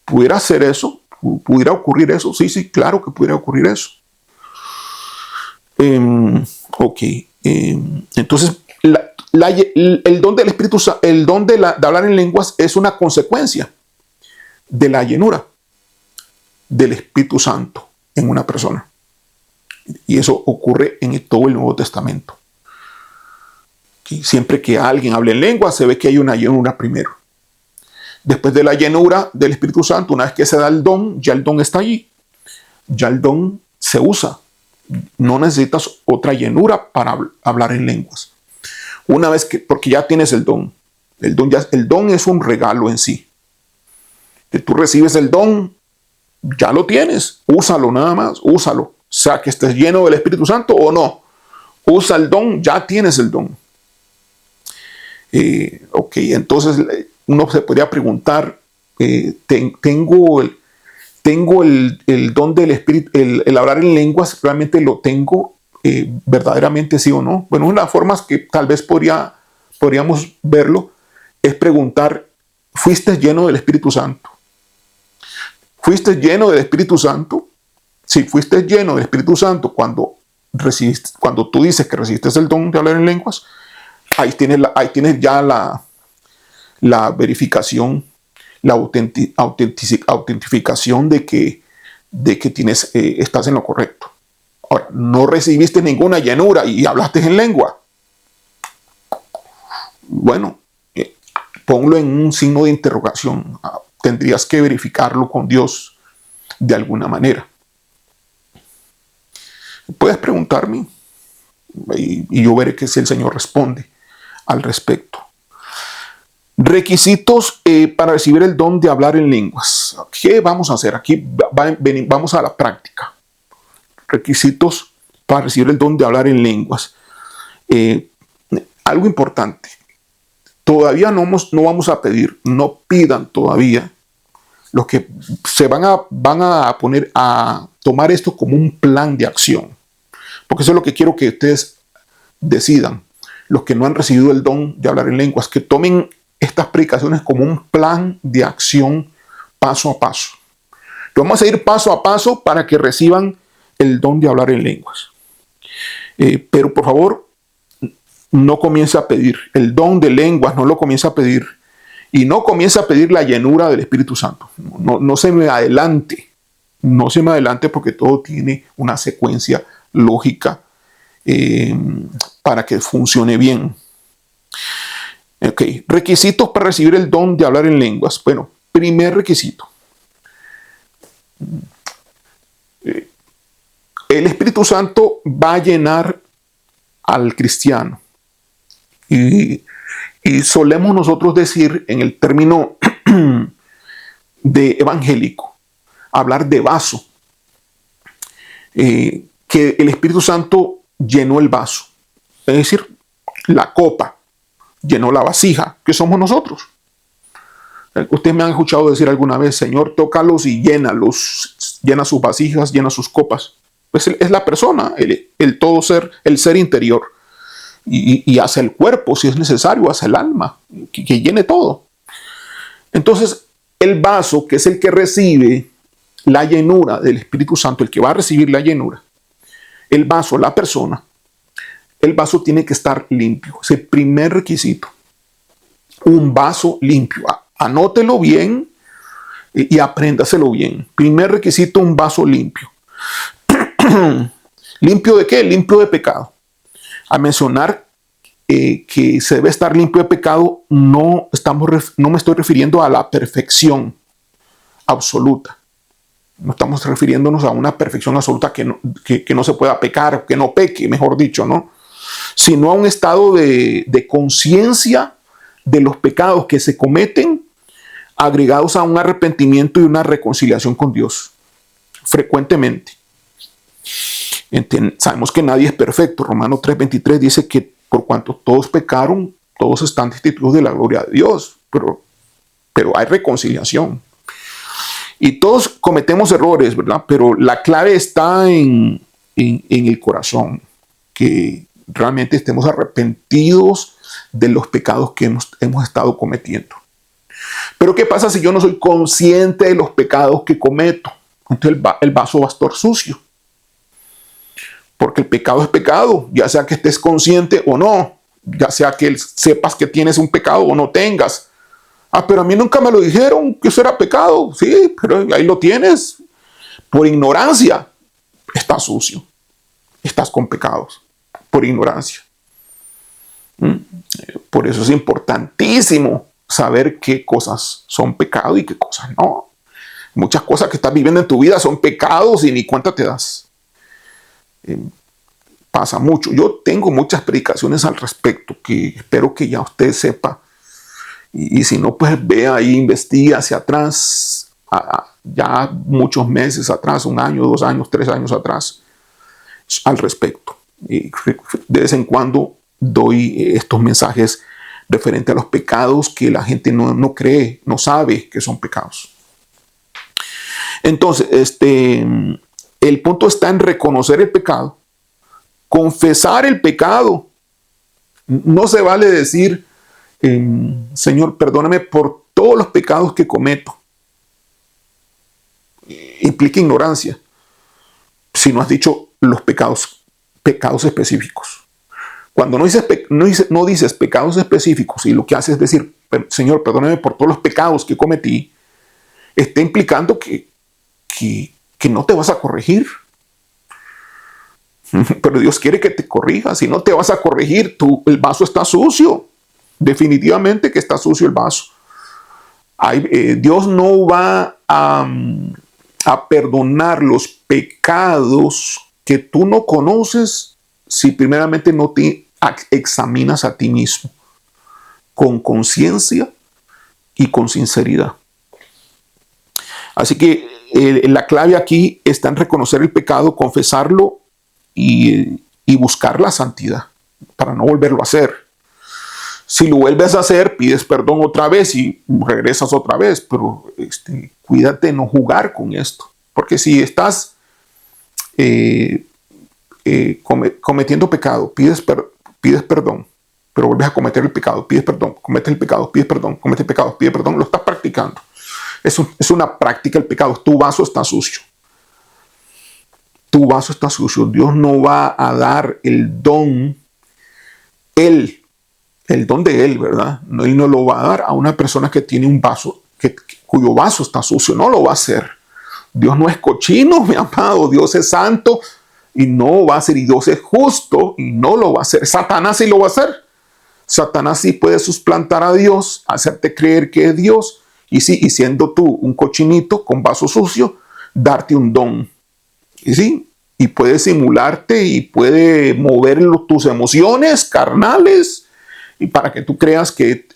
¿Pudiera ser eso? ¿Pudiera ocurrir eso? Sí, claro que pudiera ocurrir eso. Entonces, el don del Espíritu, el don de hablar en lenguas es una consecuencia de la llenura del Espíritu Santo en una persona. Y eso ocurre en todo el Nuevo Testamento. Siempre que alguien hable en lengua, se ve que hay una llenura primero. Después de la llenura del Espíritu Santo, una vez que se da el don, ya el don está allí. Ya el don se usa. No necesitas otra llenura para hablar en lenguas. Una vez porque ya tienes el don. El don es un regalo en sí. Que tú recibes el don, ya lo tienes. Úsalo nada más, úsalo. Sea que estés lleno del Espíritu Santo o no. Usa el don, ya tienes el don. Entonces uno se podría preguntar, tengo el don del Espíritu, el hablar en lenguas, ¿realmente lo tengo verdaderamente sí o no? Bueno, una de las formas que tal vez podríamos verlo es preguntar, ¿fuiste lleno del Espíritu Santo? ¿Fuiste lleno del Espíritu Santo? Si fuiste lleno del Espíritu Santo cuando tú dices que recibiste el don de hablar en lenguas, ahí tienes ya la verificación, la autentificación de que estás en lo correcto. Ahora, no recibiste ninguna llenura y hablaste en lengua. Bueno, ponlo en un signo de interrogación. Tendrías que verificarlo con Dios de alguna manera. Puedes preguntarme y yo veré que si el Señor responde al respecto. Requisitos para recibir el don de hablar en lenguas. ¿Qué vamos a hacer? Aquí vamos a la práctica. Requisitos para recibir el don de hablar en lenguas. Algo importante. Todavía no vamos a pedir, no pidan todavía. Los que se van a poner a tomar esto como un plan de acción. Porque eso es lo que quiero que ustedes decidan. Los que no han recibido el don de hablar en lenguas, que tomen estas predicaciones como un plan de acción paso a paso. Vamos a ir paso a paso para que reciban el don de hablar en lenguas. Pero por favor, no comience a pedir el don de lenguas, no lo comience a pedir. Y no comience a pedir la llenura del Espíritu Santo. No se me adelante. No se me adelante porque todo tiene una secuencia lógica para que funcione bien. Ok, requisitos para recibir el don de hablar en lenguas. Bueno, primer requisito. El Espíritu Santo va a llenar al cristiano. Y solemos nosotros decir en el término de evangélico, hablar de vaso, que el Espíritu Santo llenó el vaso, es decir, la copa, llenó la vasija, que somos nosotros. Ustedes me han escuchado decir alguna vez, Señor, tócalos y llénalos, llena sus vasijas, llena sus copas. Pues es la persona, el todo ser, el ser interior. Y hace el cuerpo, si es necesario, hace el alma, que llene todo. Entonces, el vaso, que es el que recibe la llenura del Espíritu Santo, el que va a recibir la llenura, el vaso, la persona, el vaso tiene que estar limpio. Es el primer requisito. Un vaso limpio. Anótelo bien y apréndaselo bien. Primer requisito, un vaso limpio. ¿Limpio de qué? Limpio de pecado. A mencionar que se debe estar limpio de pecado, no me estoy refiriendo a la perfección absoluta. No estamos refiriéndonos a una perfección absoluta que no se pueda pecar, que no peque, mejor dicho, ¿no? Sino a un estado de conciencia de los pecados que se cometen, agregados a un arrepentimiento y una reconciliación con Dios, frecuentemente. Sabemos que nadie es perfecto. Romanos 3:23 dice que por cuanto todos pecaron, todos están destituidos de la gloria de Dios, pero hay reconciliación. Y todos cometemos errores, ¿verdad? Pero la clave está en el corazón, que realmente estemos arrepentidos de los pecados que hemos estado cometiendo. Pero ¿qué pasa si yo no soy consciente de los pecados que cometo? Entonces el vaso va a estar sucio. Porque el pecado es pecado, ya sea que estés consciente o no, ya sea que sepas que tienes un pecado o no tengas. Pero a mí nunca me lo dijeron que eso era pecado. Sí, pero ahí lo tienes. Por ignorancia, estás sucio. Estás con pecados. Por ignorancia. Por eso es importantísimo saber qué cosas son pecado y qué cosas no. Muchas cosas que estás viviendo en tu vida son pecados y ni cuenta te das. Pasa mucho. Yo tengo muchas predicaciones al respecto que espero que ya usted sepa. Y si no, pues vea ahí, investiga hacia atrás, ya muchos meses atrás, 1 año, 2 años, 3 años atrás, al respecto. Y de vez en cuando doy estos mensajes referentes a los pecados que la gente no cree, no sabe que son pecados. Entonces, el punto está en reconocer el pecado, confesar el pecado. No se vale decir, Señor, perdóname por todos los pecados que cometo. Implica ignorancia. Si no has dicho los pecados específicos. Cuando no dices pecados específicos y lo que haces es decir, Señor, perdóname por todos los pecados que cometí, está implicando que no te vas a corregir. Pero Dios quiere que te corrijas. Si no te vas a corregir, el vaso está sucio. Definitivamente que está sucio el vaso. Dios no va a perdonar los pecados que tú no conoces si primeramente no te examinas a ti mismo con conciencia y con sinceridad. Así que la clave aquí está en reconocer el pecado, confesarlo y buscar la santidad para no volverlo a hacer. Si lo vuelves a hacer, pides perdón otra vez y regresas otra vez, pero cuídate de no jugar con esto, porque si estás cometiendo pecado, pides perdón, pero vuelves a cometer el pecado, pides perdón, cometes el pecado, pides perdón, cometes el pecado, pides perdón, lo estás practicando. Es una práctica el pecado. Tu vaso está sucio. Tu vaso está sucio. Dios no va a dar el don, el don de Él, ¿verdad? Él no lo va a dar a una persona que tiene un vaso, cuyo vaso está sucio. No lo va a hacer. Dios no es cochino, mi amado. Dios es santo y no va a ser. Y Dios es justo y no lo va a hacer. Satanás sí lo va a hacer. Satanás sí puede suplantar a Dios, hacerte creer que es Dios. Y sí, y siendo tú un cochinito con vaso sucio, darte un don. Y sí, y puede simularte y puede mover tus emociones carnales y para que tú creas que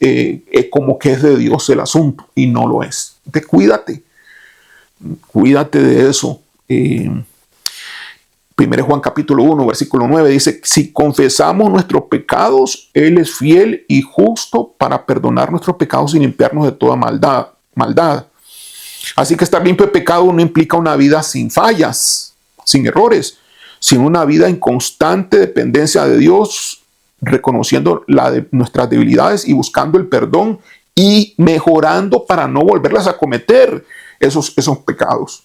es como que es de Dios el asunto y no lo es. Entonces, cuídate de eso. 1 Juan capítulo 1, versículo 9 dice, si confesamos nuestros pecados, Él es fiel y justo para perdonar nuestros pecados y limpiarnos de toda maldad. Así que estar limpio de pecado no implica una vida sin fallas, sin errores, sino una vida en constante dependencia de Dios, reconociendo nuestras debilidades y buscando el perdón y mejorando para no volverlas a cometer esos pecados.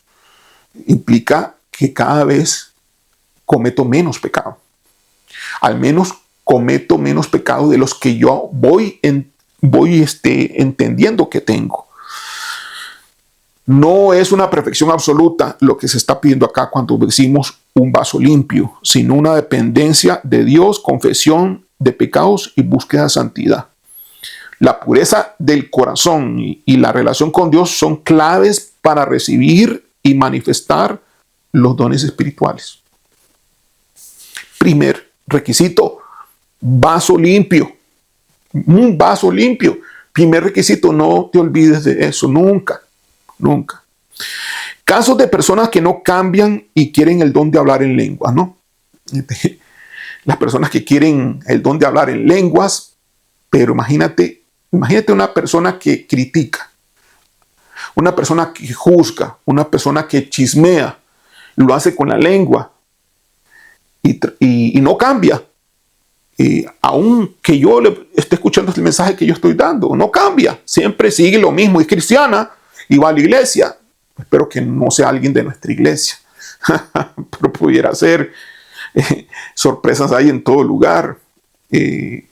Implica que cada vez cometo menos pecado. Al menos cometo menos pecado de los que yo voy entendiendo que tengo. No es una perfección absoluta lo que se está pidiendo acá cuando decimos un vaso limpio, sino una dependencia de Dios, confesión de pecados y búsqueda de santidad. La pureza del corazón y la relación con Dios son claves para recibir y manifestar los dones espirituales. Primer requisito, vaso limpio. Un vaso limpio. Primer requisito, no te olvides de eso, nunca. Casos de personas que no cambian y quieren el don de hablar en lenguas, ¿no? Las personas que quieren el don de hablar en lenguas, pero imagínate una persona que critica, una persona que juzga, una persona que chismea, lo hace con la lengua y no cambia. Aunque yo le esté escuchando el mensaje que yo estoy dando, no cambia, siempre sigue lo mismo, es cristiana y va a la iglesia. Espero que no sea alguien de nuestra iglesia, pero pudiera ser. Sorpresas hay en todo lugar.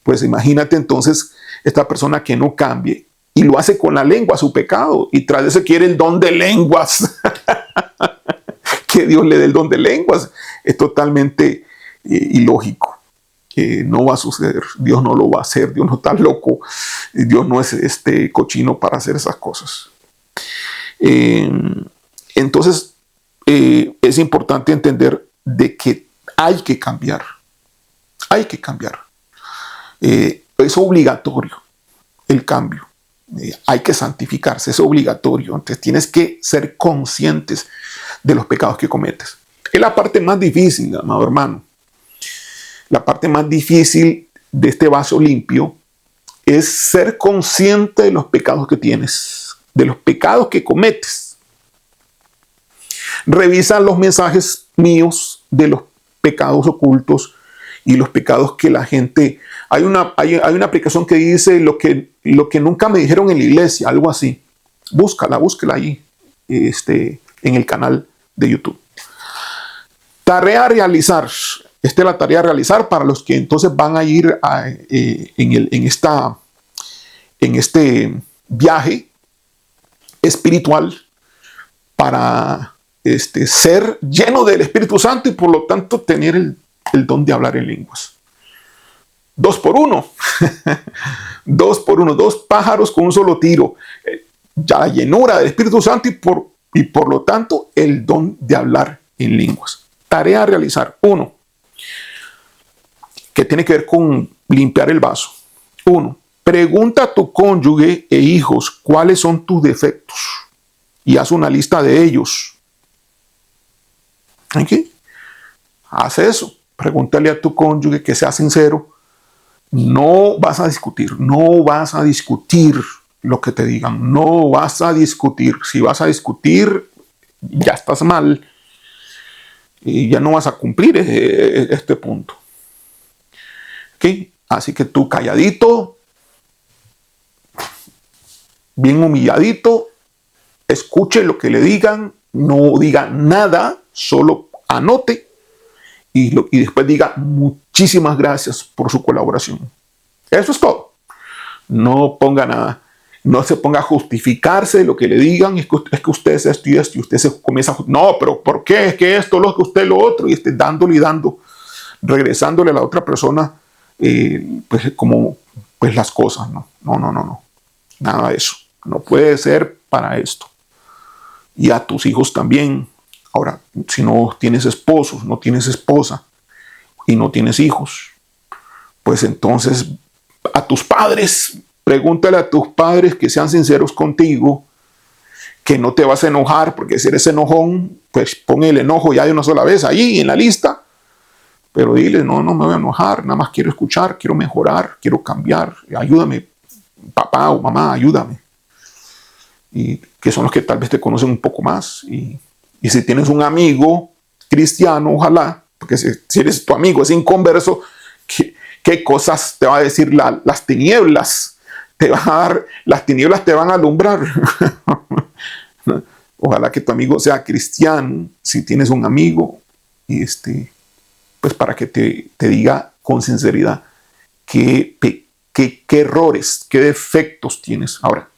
Pues imagínate entonces esta persona que no cambie y lo hace con la lengua, su pecado, y tras de eso quiere el don de lenguas. Que Dios le dé el don de lenguas es totalmente ilógico. No va a suceder. Dios no lo va a hacer. Dios no está loco. Dios no es cochino para hacer esas cosas. Entonces es importante entender de que hay que cambiar. Es obligatorio el cambio. Hay que santificarse, es obligatorio. Entonces tienes que ser conscientes de los pecados que cometes. Es la parte más difícil, amado hermano. La parte más difícil de este vaso limpio es ser consciente de los pecados que tienes, de los pecados que cometes. Revisa los mensajes míos de los pecados ocultos y los pecados que la gente... hay una aplicación que dice lo que nunca me dijeron en la iglesia, algo así. Búscala ahí en el canal de YouTube. Tarea a realizar. Esta es la tarea a realizar para los que entonces van a ir en este viaje espiritual para ser lleno del Espíritu Santo y por lo tanto tener el don de hablar en lenguas. 2 por 1. 2 por 1. 2 pájaros con un solo tiro. Ya la llenura del Espíritu Santo y por lo tanto el don de hablar en lenguas. Tarea a realizar. 1. Que tiene que ver con limpiar el vaso. 1. Pregunta a tu cónyuge e hijos cuáles son tus defectos y haz una lista de ellos. ¿Aquí? Haz eso. Pregúntale a tu cónyuge, que sea sincero. No vas a discutir lo que te digan. No vas a discutir. Si vas a discutir, ya estás mal y ya no vas a cumplir este punto. ¿Okay? Así que tú calladito, bien humilladito, escuche lo que le digan, no diga nada, solo anote y después diga muchísimas gracias por su colaboración. Eso es todo. No ponga nada. No se ponga a justificarse lo que le digan. Es que usted es esto y esto, y usted se comienza a... No, pero ¿por qué? Es que esto, lo que usted, lo otro, y dándole y dando, regresándole a la otra persona, pues las cosas. No. Nada de eso. No puede ser para esto. Y a tus hijos también. Ahora, si no tienes esposos, no tienes esposa y no tienes hijos, pues entonces a tus padres, pregúntale a tus padres que sean sinceros contigo, que no te vas a enojar, porque si eres enojón, pues pon el enojo ya de una sola vez ahí en la lista, pero dile, no me voy a enojar, nada más quiero escuchar, quiero mejorar, quiero cambiar, ayúdame, papá o mamá, ayúdame. Y que son los que tal vez te conocen un poco más. Y si tienes un amigo cristiano, ojalá, porque si eres tu amigo, es inconverso, ¿qué cosas te va a decir las tinieblas? Las tinieblas te van a alumbrar. Ojalá que tu amigo sea cristiano, si tienes un amigo, y pues para que te diga con sinceridad qué errores, qué defectos tienes. Ahora,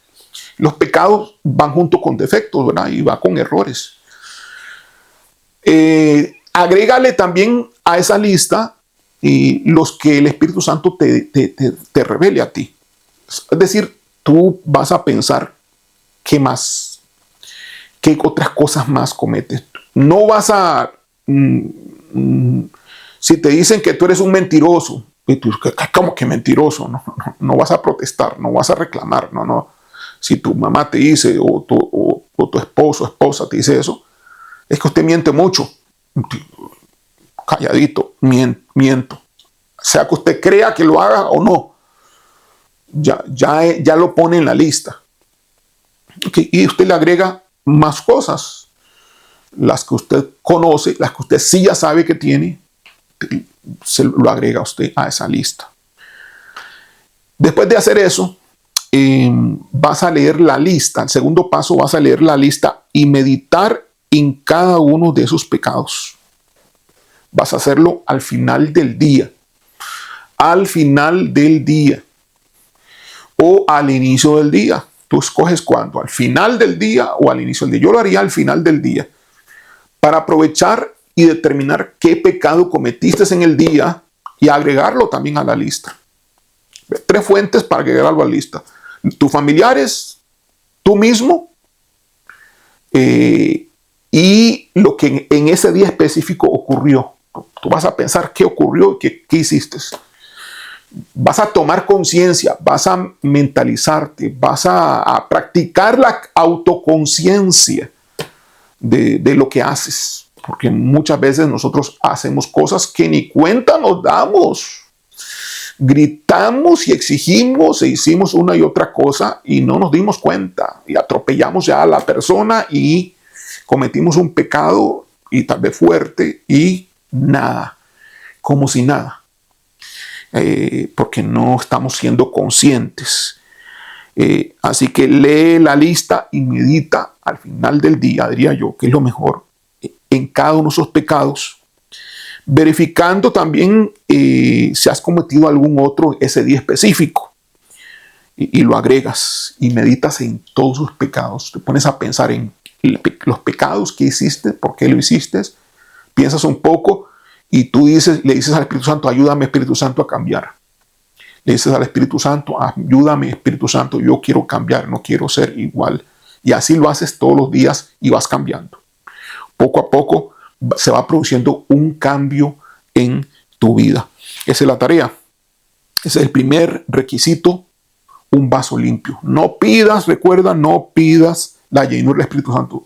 los pecados van junto con defectos, ¿verdad? Y va con errores. Agrégale también a esa lista los que el Espíritu Santo te revele a ti. Es decir, tú vas a pensar qué otras cosas más cometes. No vas a... si te dicen que tú eres un mentiroso, y tú, ¿cómo que mentiroso? No vas a protestar, no vas a reclamar, no. Si tu mamá te dice, o tu esposo o esposa te dice eso, es que usted miente mucho. Calladito, miento. Sea que usted crea que lo haga o no, ya lo pone en la lista. Okay. Y usted le agrega más cosas, las que usted conoce, las que usted sí ya sabe que tiene, se lo agrega usted a esa lista. Después de hacer eso, vas a leer la lista. El segundo paso, vas a leer la lista y meditar en cada uno de esos pecados. Vas a hacerlo al final del día. Al final del día. O al inicio del día. Tú escoges cuándo, al final del día o al inicio del día. Yo lo haría al final del día. Para aprovechar y determinar qué pecado cometiste en el día y agregarlo también a la lista. 3 fuentes para agregarlo a la lista. Tus familiares, tú mismo, y lo que en ese día específico ocurrió. Tú vas a pensar qué ocurrió y qué hiciste. Vas a tomar conciencia, vas a mentalizarte, vas a practicar la autoconciencia de lo que haces. Porque muchas veces nosotros hacemos cosas que ni cuenta nos damos. Gritamos y exigimos e hicimos una y otra cosa y no nos dimos cuenta. Y atropellamos ya a la persona y cometimos un pecado y tal vez fuerte y nada. Como si nada. porque no estamos siendo conscientes. Así que lee la lista y medita al final del día, diría yo, que es lo mejor, en cada uno de esos pecados, verificando también si has cometido algún otro ese día específico, y lo agregas y meditas en todos sus pecados. Te pones a pensar en los pecados que hiciste, por qué lo hiciste, piensas un poco y tú le dices al Espíritu Santo: ayúdame, Espíritu Santo, a cambiar. Le dices al Espíritu Santo: ayúdame, Espíritu Santo, yo quiero cambiar, no quiero ser igual. Y así lo haces todos los días y vas cambiando. Poco a poco se va produciendo un cambio en tu vida. Esa es la tarea. Ese es el primer requisito: un vaso limpio. No pidas, recuerda, no pidas la llenura del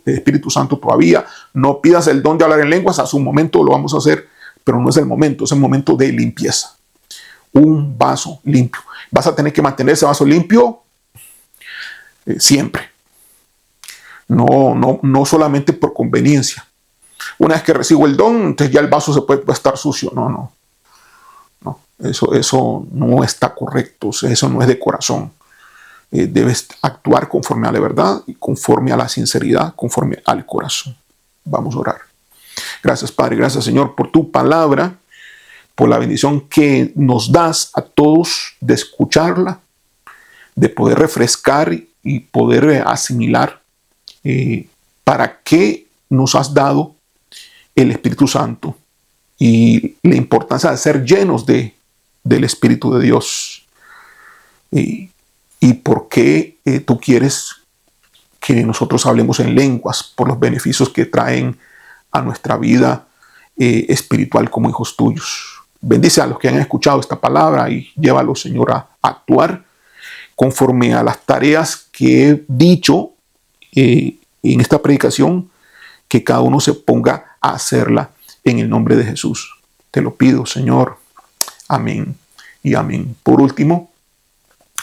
Espíritu Santo todavía. No pidas el don de hablar en lenguas. A su momento lo vamos a hacer, pero no es el momento. Es el momento de limpieza. Un vaso limpio. Vas a tener que mantener ese vaso limpio siempre. No solamente por conveniencia. Una vez que recibo el don, entonces ya el vaso se puede estar sucio. No. Eso no está correcto. Eso no es de corazón. Debes actuar conforme a la verdad y conforme a la sinceridad, conforme al corazón. Vamos a orar. Gracias, Padre. Gracias, Señor, por tu palabra, por la bendición que nos das a todos de escucharla, de poder refrescar y poder asimilar para qué nos has dado el Espíritu Santo y la importancia de ser llenos del Espíritu de Dios. Y por qué tú quieres que nosotros hablemos en lenguas, por los beneficios que traen a nuestra vida espiritual como hijos tuyos. Bendice a los que han escuchado esta palabra y llévalos, Señor, a actuar conforme a las tareas que he dicho en esta predicación, que cada uno se ponga a hacerla en el nombre de Jesús. Te lo pido, Señor. Amén y amén. Por último,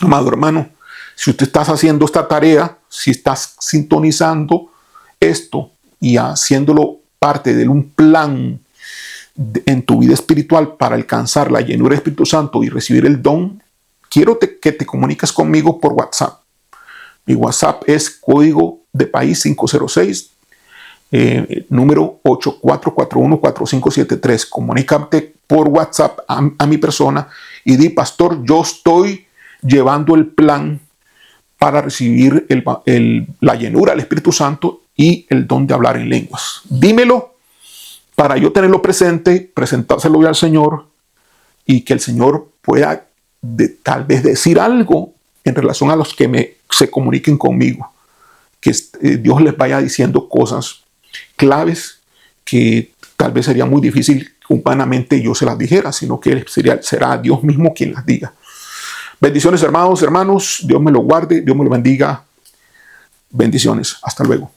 amado hermano, si usted está haciendo esta tarea, si estás sintonizando esto y haciéndolo parte de un plan en tu vida espiritual para alcanzar la llenura del Espíritu Santo y recibir el don, quiero que te comuniques conmigo por WhatsApp. Mi WhatsApp es código de país 506, número 84414573. Comunícate por WhatsApp a mi persona y di: pastor, yo estoy llevando el plan para recibir la llenura del Espíritu Santo y el don de hablar en lenguas. Dímelo para yo tenerlo presente, presentárselo al Señor y que el Señor pueda tal vez decir algo en relación a los que se comuniquen conmigo. Que Dios les vaya diciendo cosas claves que tal vez sería muy difícil que humanamente yo se las dijera, sino que será Dios mismo quien las diga. Bendiciones, hermanos, Dios me lo guarde, Dios me lo bendiga. Bendiciones. Hasta luego.